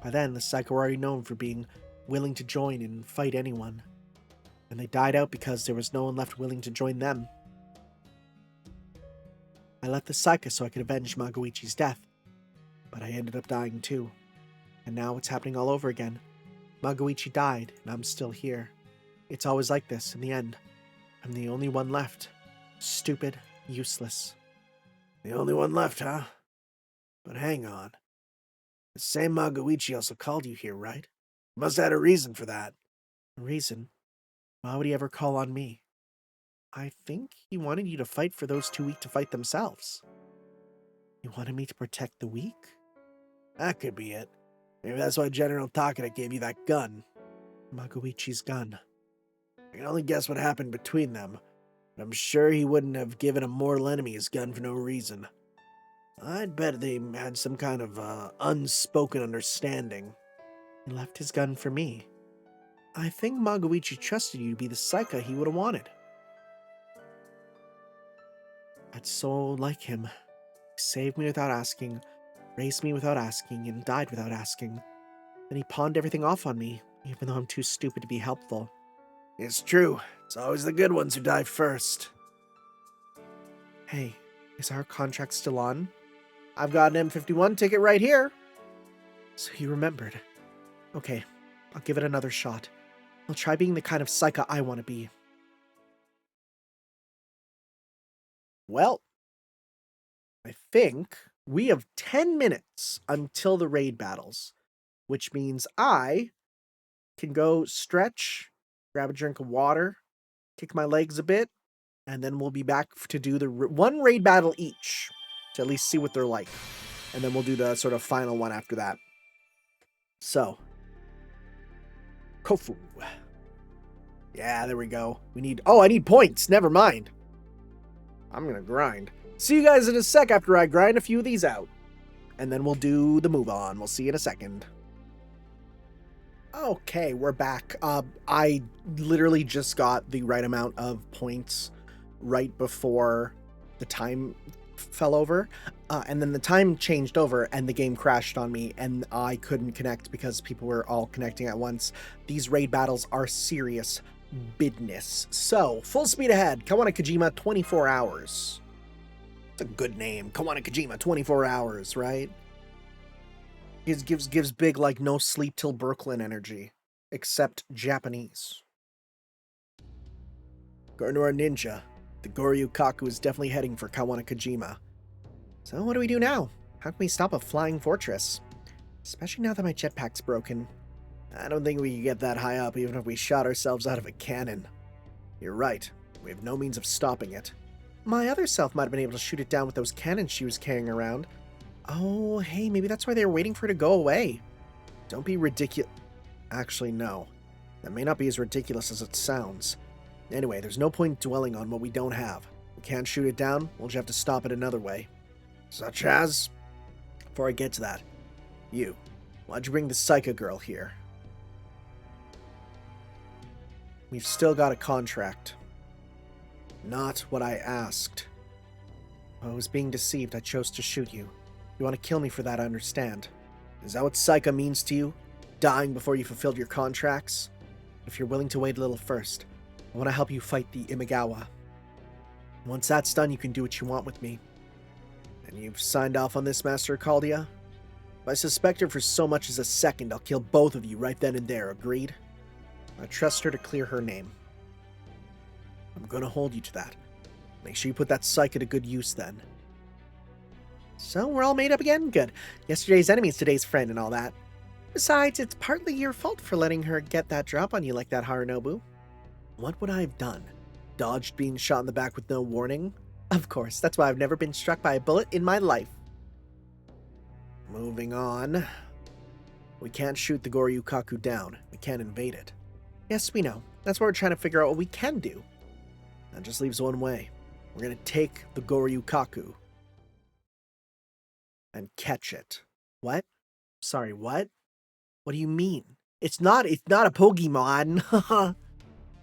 By then, the Saika were already known for being willing to join and fight anyone. And they died out because there was no one left willing to join them. I left the Saika so I could avenge Magoichi's death, but I ended up dying too. And now it's happening all over again. Magoichi died, and I'm still here. It's always like this in the end. I'm the only one left. Stupid, useless. The only one left, huh? But hang on. The same Magoichi also called you here, right? Must have had a reason for that. A reason? Why would he ever call on me? I think he wanted you to fight for those too weak to fight themselves. He wanted me to protect the weak? That could be it. Maybe that's why General Takeda gave you that gun. Magoichi's gun. I can only guess what happened between them, but I'm sure he wouldn't have given a mortal enemy his gun for no reason. I'd bet they had some kind of unspoken understanding. He left his gun for me. I think Magoichi trusted you to be the Saika he would have wanted. That's so like him. He saved me without asking, raised me without asking, and died without asking. Then he pawned everything off on me, even though I'm too stupid to be helpful. It's true. It's always the good ones who die first. Hey, is our contract still on? I've got an M51 ticket right here. So you remembered. Okay, I'll give it another shot. I'll try being the kind of Saika I want to be. Well, I think we have 10 minutes until the raid battles, which means I can go stretch, grab a drink of water, kick my legs a bit, and then we'll be back to do the one raid battle each to at least see what they're like. And then we'll do the sort of final one after that. So, Kofu. Yeah, there we go. I need points. Never mind. I'm gonna grind. See you guys in a sec after I grind a few of these out. And then we'll do the move on. We'll see you in a second. Okay, we're back. I literally just got the right amount of points right before the time fell over. And then the time changed over and the game crashed on me and I couldn't connect because people were all connecting at once. These raid battles are serious business. So, full speed ahead. Kawana Kojima 24 hours. It's a good name. Kawana Kojima 24 hours, right? Gives big like no sleep till Brooklyn energy. Except Japanese. According to our ninja, the Goryukaku is definitely heading for Kawana Kojima. So what do we do now? How can we stop a flying fortress? Especially now that my jetpack's broken. I don't think we can get that high up even if we shot ourselves out of a cannon. You're right. We have no means of stopping it. My other self might have been able to shoot it down with those cannons she was carrying around. Oh, hey, maybe that's why they were waiting for it to go away. Don't be ridiculous. Actually, no. That may not be as ridiculous as it sounds. Anyway, there's no point dwelling on what we don't have. We can't shoot it down, we'll just have to stop it another way. Such as? Before I get to that, why'd you bring the Saika girl here? We've still got a contract. Not what I asked. I was being deceived, I chose to shoot you. You want to kill me for that, I understand. Is that what Saika means to you? Dying before you fulfilled your contracts? If you're willing to wait a little first, I want to help you fight the Imagawa. Once that's done, you can do what you want with me. And you've signed off on this, Master Caldia? If I suspect her for so much as a second, I'll kill both of you right then and there, agreed? I trust her to clear her name. I'm gonna hold you to that. Make sure you put that Saika to good use then. So, we're all made up again? Good. Yesterday's enemy is today's friend and all that. Besides, it's partly your fault for letting her get that drop on you like that, Harunobu. What would I have done? Dodged being shot in the back with no warning? Of course, that's why I've never been struck by a bullet in my life. Moving on. We can't shoot the Goryukaku down. We can't invade it. Yes, we know. That's why we're trying to figure out what we can do. That just leaves one way. We're gonna take the Goryukaku and catch it. What? Sorry, what? What do you mean? It's not a Pokemon.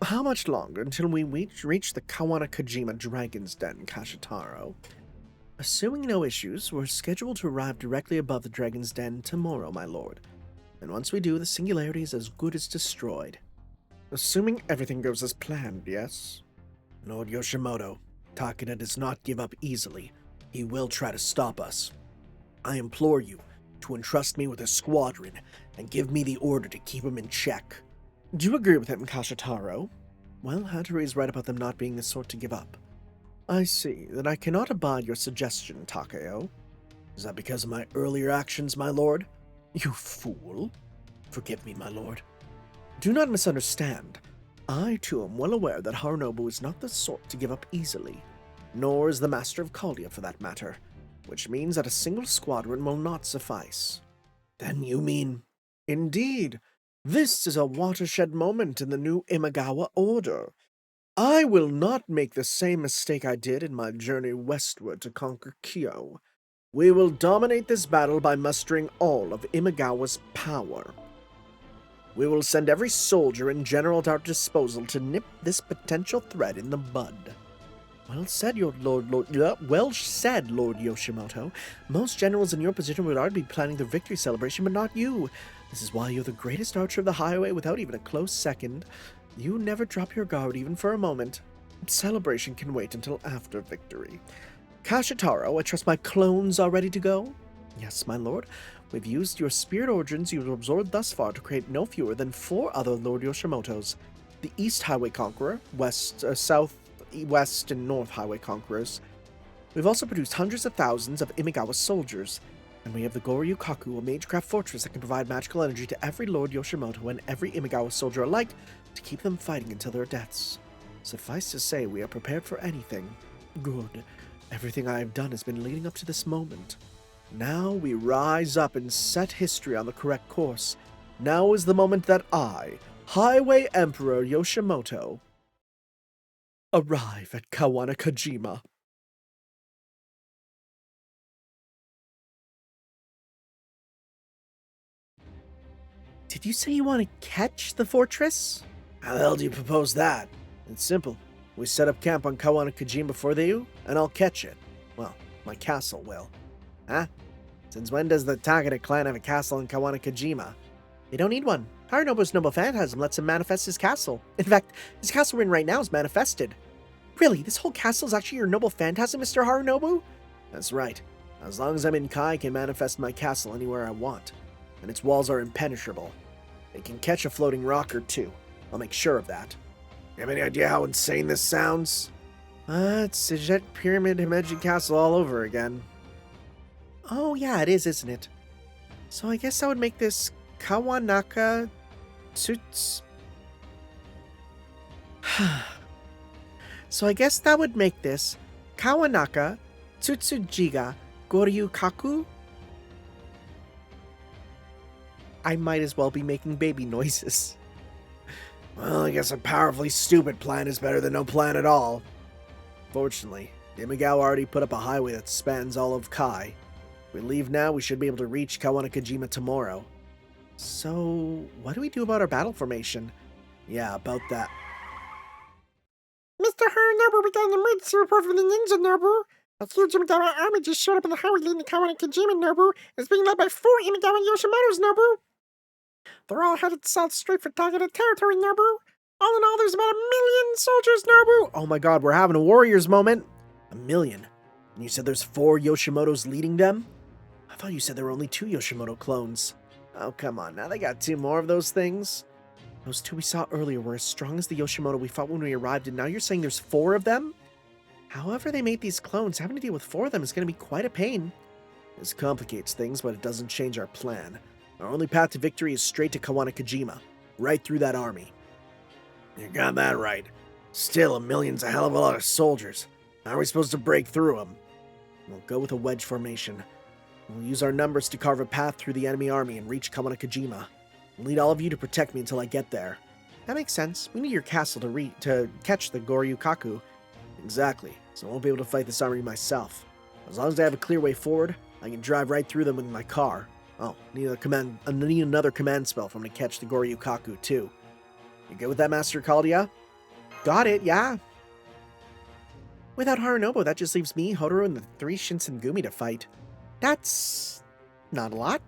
How much longer until we reach the Kawanakajima Dragon's Den, Kagetora? Assuming no issues, we're scheduled to arrive directly above the Dragon's Den tomorrow, my lord. And once we do, the singularity is as good as destroyed. Assuming everything goes as planned, yes? Lord Yoshimoto, Takeda does not give up easily. He will try to stop us. I implore you to entrust me with a squadron and give me the order to keep him in check. Do you agree with him, Kagetora? Well, Hattori is right about them not being the sort to give up. I see. Then I cannot abide your suggestion, Takeo. Is that because of my earlier actions, my lord? You fool. Forgive me, my lord. Do not misunderstand. I, too, am well aware that Harunobu is not the sort to give up easily, nor is the Master of Kaldea for that matter, which means that a single squadron will not suffice. Then you mean... Indeed. This is a watershed moment in the new Imagawa order. I will not make the same mistake I did in my journey westward to conquer Kyo. We will dominate this battle by mustering all of Imagawa's power. We will send every soldier and general at our disposal to nip this potential threat in the bud. Well said, Lord Yoshimoto. Most generals in your position would already be planning their victory celebration, but not you. This is why you're the greatest archer of the highway without even a close second. You never drop your guard even for a moment. Celebration can wait until after victory. Kagetora, I trust my clones are ready to go? Yes, my lord. We've used your spirit origins you've absorbed thus far to create no fewer than 4 other Lord Yoshimotos. The East Highway Conqueror, South, West, and North Highway Conquerors. We've also produced hundreds of thousands of Imagawa soldiers. And we have the Goryukaku, a magecraft fortress that can provide magical energy to every Lord Yoshimoto and every Imagawa soldier alike to keep them fighting until their deaths. Suffice to say, we are prepared for anything. Good. Everything I have done has been leading up to this moment. Now we rise up and set history on the correct course. Now is the moment that I, Highway Emperor Yoshimoto, arrive at Kawanakajima. Did you say you want to catch the fortress? How the hell do you propose that? It's simple. We set up camp on Kawanakajima before they do, and I'll catch it. Well, my castle will. Huh? Since when does the Takeda clan have a castle in Kawanakajima? They don't need one. Harunobu's noble phantasm lets him manifest his castle. In fact, his castle we're in right now is manifested. Really, this whole castle is actually your noble phantasm, Mr. Harunobu? That's right. As long as I'm in Kai, I can manifest my castle anywhere I want. And its walls are impenetrable. It can catch a floating rock or two. I'll make sure of that. You have any idea how insane this sounds? It's a jet pyramid Himeji castle all over again. Oh yeah, it is, isn't it? So I guess I would make this Kawanaka Tsuts. So I guess that would make this Kawanaka Tsutsujiga Goryukaku. I might as well be making baby noises. Well, I guess a powerfully stupid plan is better than no plan at all. Fortunately, Imagawa already put up a highway that spans all of Kai. If we leave now, we should be able to reach Kawanakajima tomorrow. So, what do we do about our battle formation? Yeah, about that. Mr. Harunobu, we got an emergency report from the ninja, Nobu. A huge Imagawa army just showed up in the highway leading to Kawanakajima, Nobu. It's being led by 4 Imagawa Yoshimotos, Nobu. They're all headed south straight for Takeda territory, Nobu. All in all, there's about 1,000,000 soldiers, Nobu. Oh my god, we're having a warriors moment. 1,000,000? And you said there's 4 Yoshimotos leading them? I thought you said there were only 2 Yoshimoto clones. Oh, come on, now they got 2 more of those things? Those 2 we saw earlier were as strong as the Yoshimoto we fought when we arrived, and now you're saying there's 4 of them? However they made these clones, having to deal with 4 of them is going to be quite a pain. This complicates things, but it doesn't change our plan. Our only path to victory is straight to Kawanakajima, right through that army. You got that right. Still, 1,000,000's a hell of a lot of soldiers. How are we supposed to break through them? We'll go with a wedge formation. We'll use our numbers to carve a path through the enemy army and reach Kawanakajima. I'll need all of you to protect me until I get there. That makes sense. We need your castle to catch the Goryukaku. Exactly, so I won't be able to fight this army myself. As long as I have a clear way forward, I can drive right through them with my car. Oh, I need another command spell from to catch the Goryukaku too. You good with that, Master Kaldea? Got it, yeah. Without Harunobu, that just leaves me, Hotaru, and the 3 Shinsengumi to fight. That's not a lot.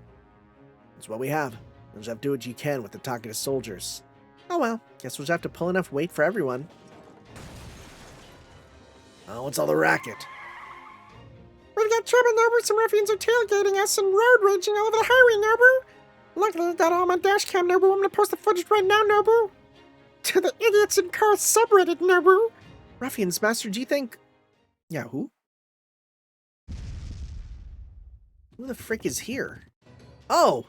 That's what we have. You'll just have to do what you can with the Takeda soldiers. Oh well, guess we'll just have to pull enough weight for everyone. Oh, what's all the racket? We've got trouble, Nobu. Some ruffians are tailgating us and road raging all over the highway, Nobu. Luckily, I got it on my dash cam, Nobu. I'm gonna post the footage right now, Nobu. To the idiots in cars subreddit, Nobu. Ruffians, Master, do you think... Yeah, who? Who the frick is here? Oh!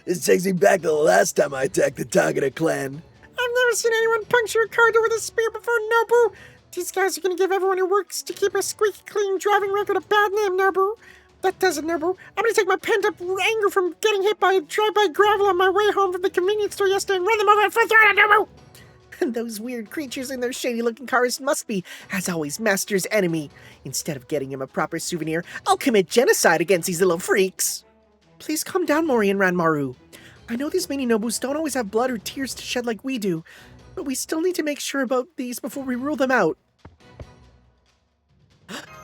This takes me back to the last time I attacked the Takeda clan. I've never seen anyone puncture a car door with a spear before, Nobu. These guys are gonna give everyone who works to keep a squeaky clean driving record a bad name, Nobu. That does it, Nobu. I'm gonna take my pent-up anger from getting hit by a drive-by gravel on my way home from the convenience store yesterday and run them over at full throttle, Nobu. And those weird creatures in their shady-looking cars must be, as always, Master's enemy. Instead of getting him a proper souvenir, I'll commit genocide against these little freaks. Please calm down, Mori and Ranmaru. I know these mini Nobus don't always have blood or tears to shed like we do, but we still need to make sure about these before we rule them out.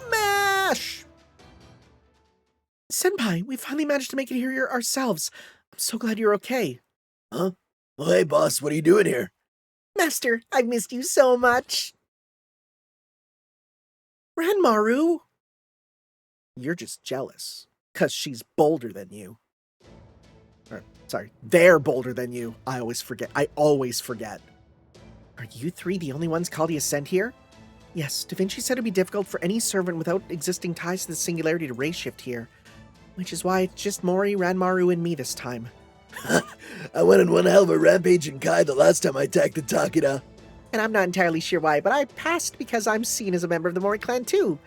MASH! Senpai, we finally managed to make it here ourselves. I'm so glad you're okay. Huh? Oh, hey, boss, what are you doing here? Master, I've missed you so much. Ranmaru? You're just jealous, 'cause she's bolder than you. Or, sorry, they're bolder than you. I always forget. Are you 3 the only ones called to ascend here? Yes, Da Vinci said it'd be difficult for any servant without existing ties to the singularity to race shift here. Which is why it's just Mori, Ranmaru, and me this time. I went on one hell of a rampage in Kai the last time I attacked the Takeda. And I'm not entirely sure why, but I passed because I'm seen as a member of the Mori clan too.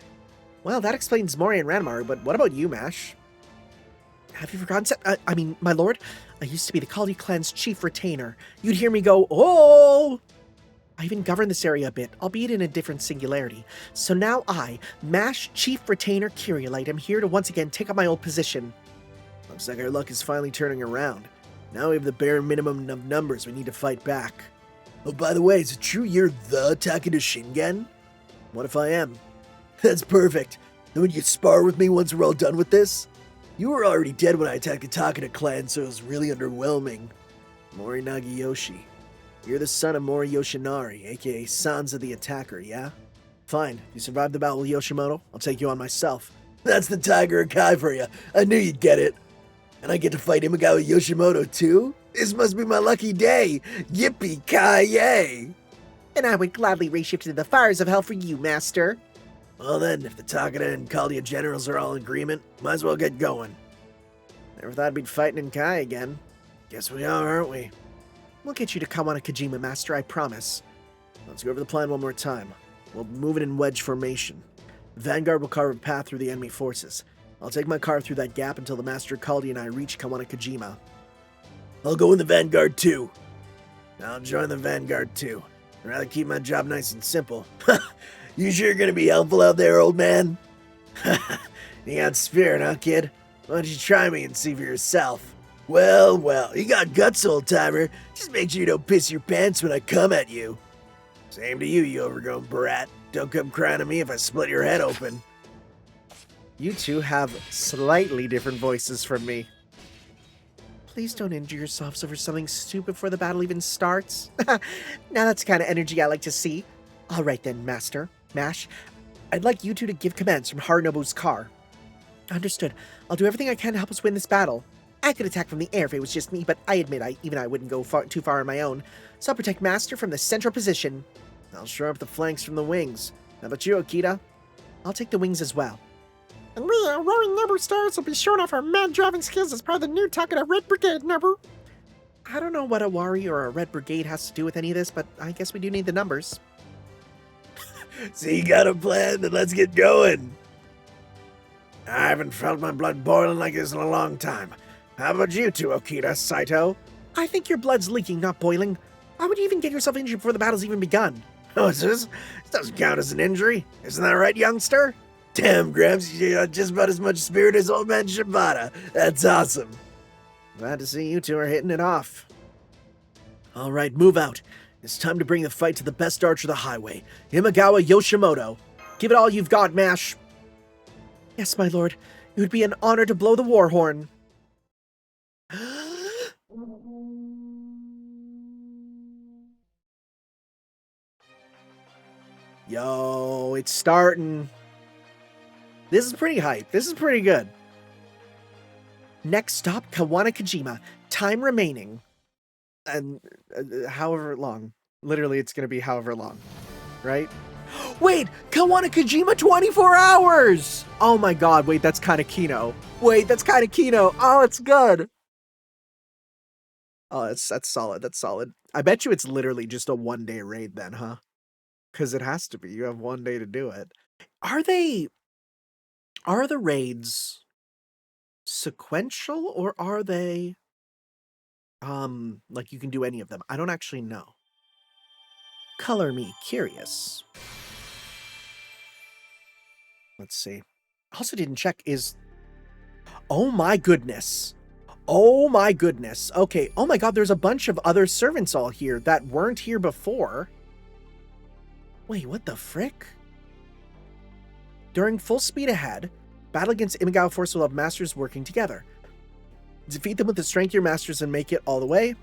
Well, that explains Mori and Ranmaru, but what about you, Mash? Have you forgotten? My lord, I used to be the Kaldi clan's chief retainer. You'd hear me go, oh! I even governed this area a bit, albeit in a different singularity. So now I, Mash Chief Retainer Kyrielite, am here to once again take up my old position. Looks like our luck is finally turning around. Now we have the bare minimum of numbers we need to fight back. Oh, by the way, is it true you're the Takeda Shingen? What if I am? That's perfect. Then would you spar with me once we're all done with this? You were already dead when I attacked the Takeda clan, so it was really underwhelming. Mori Nagiyoshi. You're the son of Mori Yoshinari, aka Sansa the Attacker, yeah? Fine, if you survive the battle with Yoshimoto, I'll take you on myself. That's the Tiger Kai for you. I knew you'd get it. And I get to fight Imagawa Yoshimoto too? This must be my lucky day. Yippee-ki-yay! And I would gladly reshift into the fires of hell for you, Master. Well then, if the Takeda and Kaldia generals are all in agreement, might as well get going. Never thought I'd be fighting in Kai again. Guess we are, aren't we? We'll get you to Kawana Kojima, Master, I promise. Let's go over the plan one more time. We'll move it in wedge formation. The Vanguard will carve a path through the enemy forces. I'll take my car through that gap until the Master Kaldi and I reach Kawana Kojima. I'll go in the Vanguard too. I'll join the Vanguard too. I'd rather keep my job nice and simple. You sure gonna be helpful out there, old man? You got spirit, huh, kid? Why don't you try me and see for yourself? Well, you got guts, old-timer. Just make sure you don't piss your pants when I come at you. Same to you, you overgrown brat. Don't come crying to me if I split your head open. You two have slightly different voices from me. Please don't injure yourselves over something stupid before the battle even starts. Now that's the kind of energy I like to see. All right then, Master. Mash, I'd like you two to give commands from Harunobu's car. Understood. I'll do everything I can to help us win this battle. I could attack from the air if it was just me, but I admit I wouldn't go too far on my own. So I'll protect Master from the central position. I'll shore up the flanks from the wings. How about you, Akita? I'll take the wings as well. And we, roaring Nobu stars, will be showing off our mad driving skills as part of the new Takeda Red Brigade, Nobu. I don't know what a Wari or a Red Brigade has to do with any of this, but I guess we do need the numbers. So you got a plan? Then let's get going. I haven't felt my blood boiling like this in a long time. How about you two, Okita, Saito? I think your blood's leaking, not boiling. Why would you even get yourself injured before the battle's even begun? Oh, this doesn't count as an injury. Isn't that right, youngster? Damn, Gramps, you got just about as much spirit as old man Shibata. That's awesome. Glad to see you two are hitting it off. All right, move out. It's time to bring the fight to the best archer of the highway, Imagawa Yoshimoto. Give it all you've got, Mash. Yes, my lord. It would be an honor to blow the war horn. Yo, it's starting. This is pretty hype. This is pretty good. Next stop, Kawanakajima. Time remaining. And however long. Literally, it's going to be however long. Right? Wait! Kawanakajima 24 hours! Oh my god, wait, that's kind of Kino. Wait, that's kind of Kino. Oh, it's good. Oh, that's solid. That's solid. I bet you it's literally just a one-day raid then, huh? Because it has to be. You have one day to do it. Are the raids sequential or are they like you can do any of them? I don't actually know. Color me curious. Let's see. Also didn't check is... Oh my goodness. Oh my goodness. Okay. Oh my god, there's a bunch of other servants all here that weren't here before. Wait, what the frick? During full speed ahead, battle against Imagawa force will have masters working together. Defeat them with the strength of your masters and make it all the way.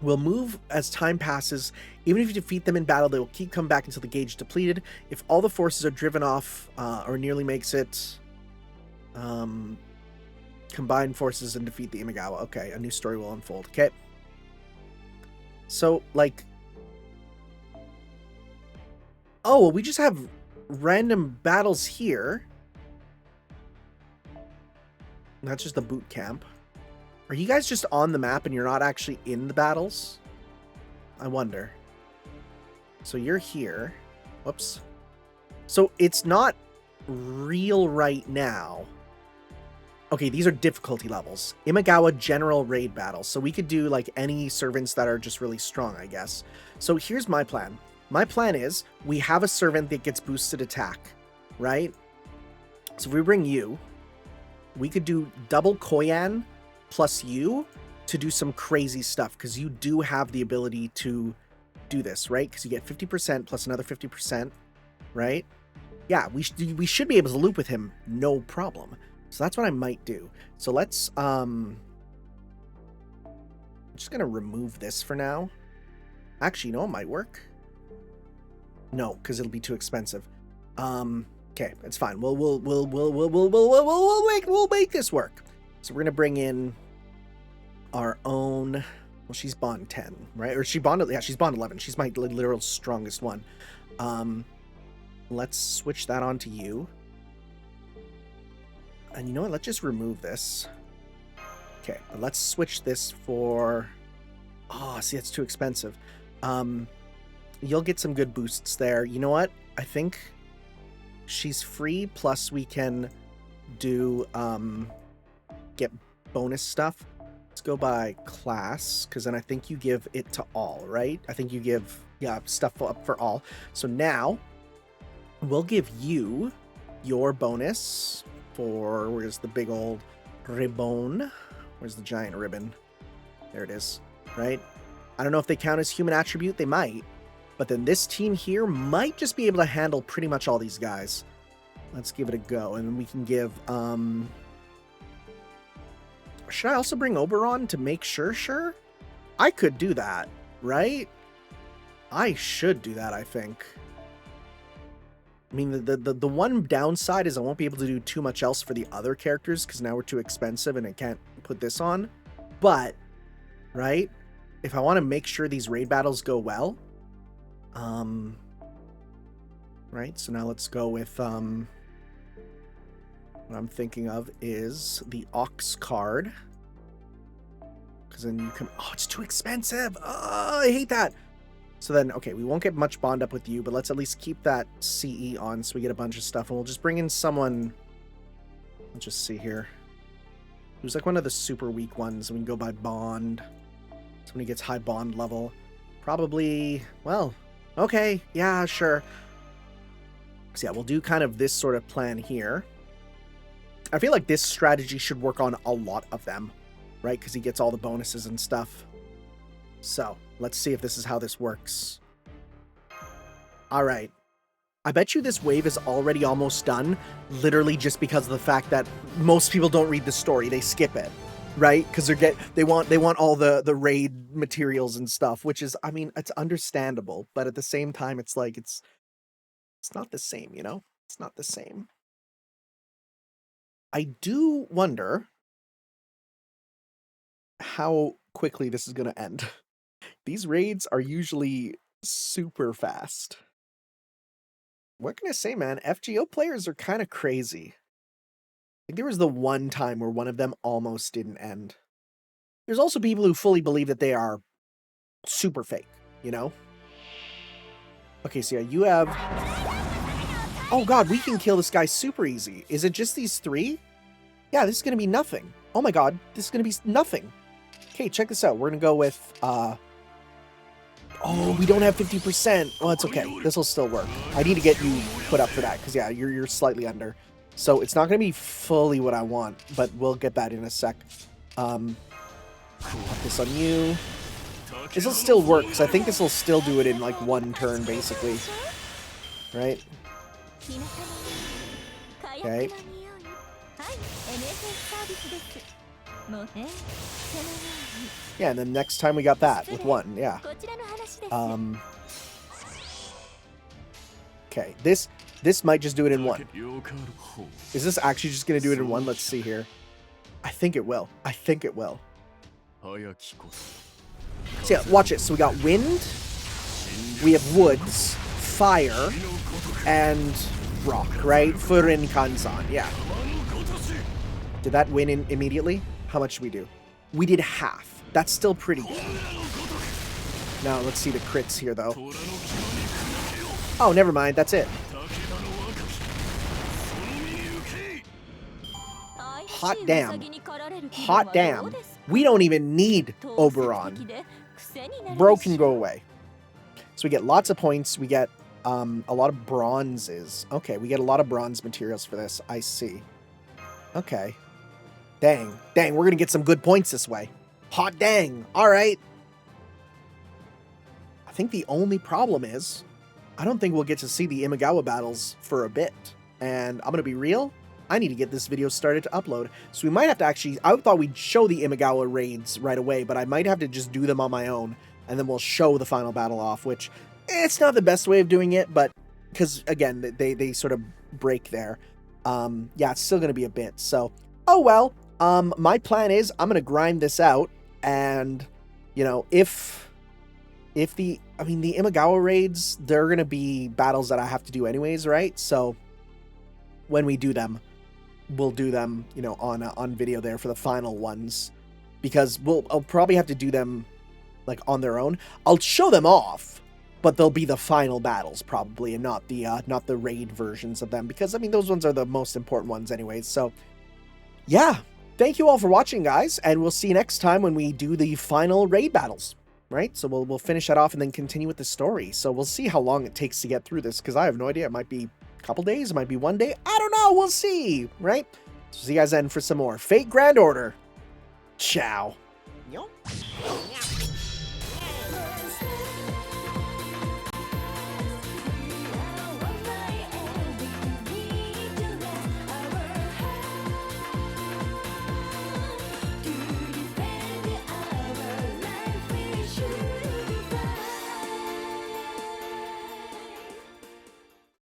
Will move as time passes. Even if you defeat them in battle, they will keep coming back until the gauge is depleted. If all the forces are driven off or nearly makes it, combine forces and defeat the Imagawa. Okay, a new story will unfold. Okay. So, like... Oh, well, we just have random battles here. That's just the boot camp. Are you guys just on the map and you're not actually in the battles? I wonder. So you're here. Whoops. So it's not real right now. Okay, these are difficulty levels. Imagawa general raid battles. So we could do like any servants that are just really strong, I guess. So here's my plan. My plan is we have a servant that gets boosted attack, right? So if we bring you, we could do double Koyan plus you to do some crazy stuff because you do have the ability to do this, right? Because you get 50% plus another 50%, right? Yeah, we should be able to loop with him, no problem. So that's what I might do. So let's, I'm just gonna remove this for now. Actually, no, it might work. No, because it'll be too expensive. Okay, it's fine. We'll make this work. So we're gonna bring in our own. Well, she's bond 10, right? Or she bond, yeah, she's bond 11. She's my literal strongest one. Let's switch that on to you. And you know what? Let's just remove this. Okay, but let's switch this for. Oh, see, that's too expensive. You'll get some good boosts there. You know what? I think she's free, plus we can do get bonus stuff. Let's go by class, because then I think you give it to all, right? I think you give, yeah, stuff up for all. So now we'll give you your bonus for, where's the big old ribbon? Where's the giant ribbon? There it is, right? I don't know if they count as human attribute. They might. But then this team here might just be able to handle pretty much all these guys. Let's give it a go. And then we can give... Should I also bring Oberon to make sure? I could do that, right? I should do that, I think. I mean, the one downside is I won't be able to do too much else for the other characters because now we're too expensive and I can't put this on. But, right? If I want to make sure these raid battles go well... right, so now let's go with, what I'm thinking of is the Ox card. Because then you can, oh, it's too expensive! Oh, I hate that! So then, okay, we won't get much bond up with you, but let's at least keep that CE on so we get a bunch of stuff, and we'll just bring in someone, let's just see here, who's like one of the super weak ones, and we can go by bond. Somebody gets high bond level. Probably, well... Okay, yeah, sure. So yeah, we'll do kind of this sort of plan here. I feel like this strategy should work on a lot of them, right? Because he gets all the bonuses and stuff. So, let's see if this is how this works. Alright. I bet you this wave is already almost done, literally just because of the fact that most people don't read the story. They skip it, right? Because they want all the raid materials and stuff, which is, I mean, it's understandable, but at the same time, it's like, it's not the same, you know? It's not the same. I do wonder how quickly this is going to end. These raids are usually super fast. What can I say, man? FGO players are kind of crazy. I think there was the one time where one of them almost didn't end. There's also people who fully believe that they are super fake, you know? Okay, so yeah, you have... Oh god, we can kill this guy super easy. Is it just these 3? Yeah, this is going to be nothing. Oh my god, this is going to be nothing. Okay, check this out. We're going to go with... Oh, we don't have 50%. Well, it's okay. This will still work. I need to get you put up for that, because yeah, you're slightly under. So it's not going to be fully what I want, but we'll get that in a sec. Put this on you. This will still work, because I think this will still do it in like one turn, basically. Right? Okay. Yeah, and then next time we got that with 1, yeah. Okay, this might just do it in 1. Is this actually just gonna do it in 1? Let's see here. I think it will. I think it will. So yeah, watch it. So we got wind, we have woods, fire, and rock, right? Furin Kansan, yeah. Did that win in immediately? How much did we do? We did half. That's still pretty good. Now, let's see the crits here, though. Oh, never mind. That's it. Hot damn. Hot damn. We don't even need Oberon. Bro can go away. So we get lots of points. We get a lot of bronzes. Okay, we get a lot of bronze materials for this. I see. Okay. Dang. Dang, we're going to get some good points this way. Hot dang. All right. I think the only problem is I don't think we'll get to see the Imagawa battles for a bit. And I'm going to be real. I need to get this video started to upload. So we might have to actually... I thought we'd show the Imagawa raids right away, but I might have to just do them on my own. And then we'll show the final battle off, which it's not the best way of doing it, but... Because, again, they sort of break there. Yeah, it's still going to be a bit. So, oh well. My plan is I'm going to grind this out, and, you know, if the Imagawa raids, they're going to be battles that I have to do anyways, right? So when we do them, we'll do them, you know, on video there for the final ones, because I'll probably have to do them like on their own. I'll show them off, but they'll be the final battles probably, and not the raid versions of them, because I mean those ones are the most important ones anyways. So yeah. Thank you all for watching, guys, and we'll see you next time when we do the final raid battles, right? So we'll finish that off and then continue with the story. So we'll see how long it takes to get through this, because I have no idea. It might be a couple days, it might be 1 day. I don't know. We'll see, right? So see you guys then for some more Fate Grand Order. Ciao. Yo.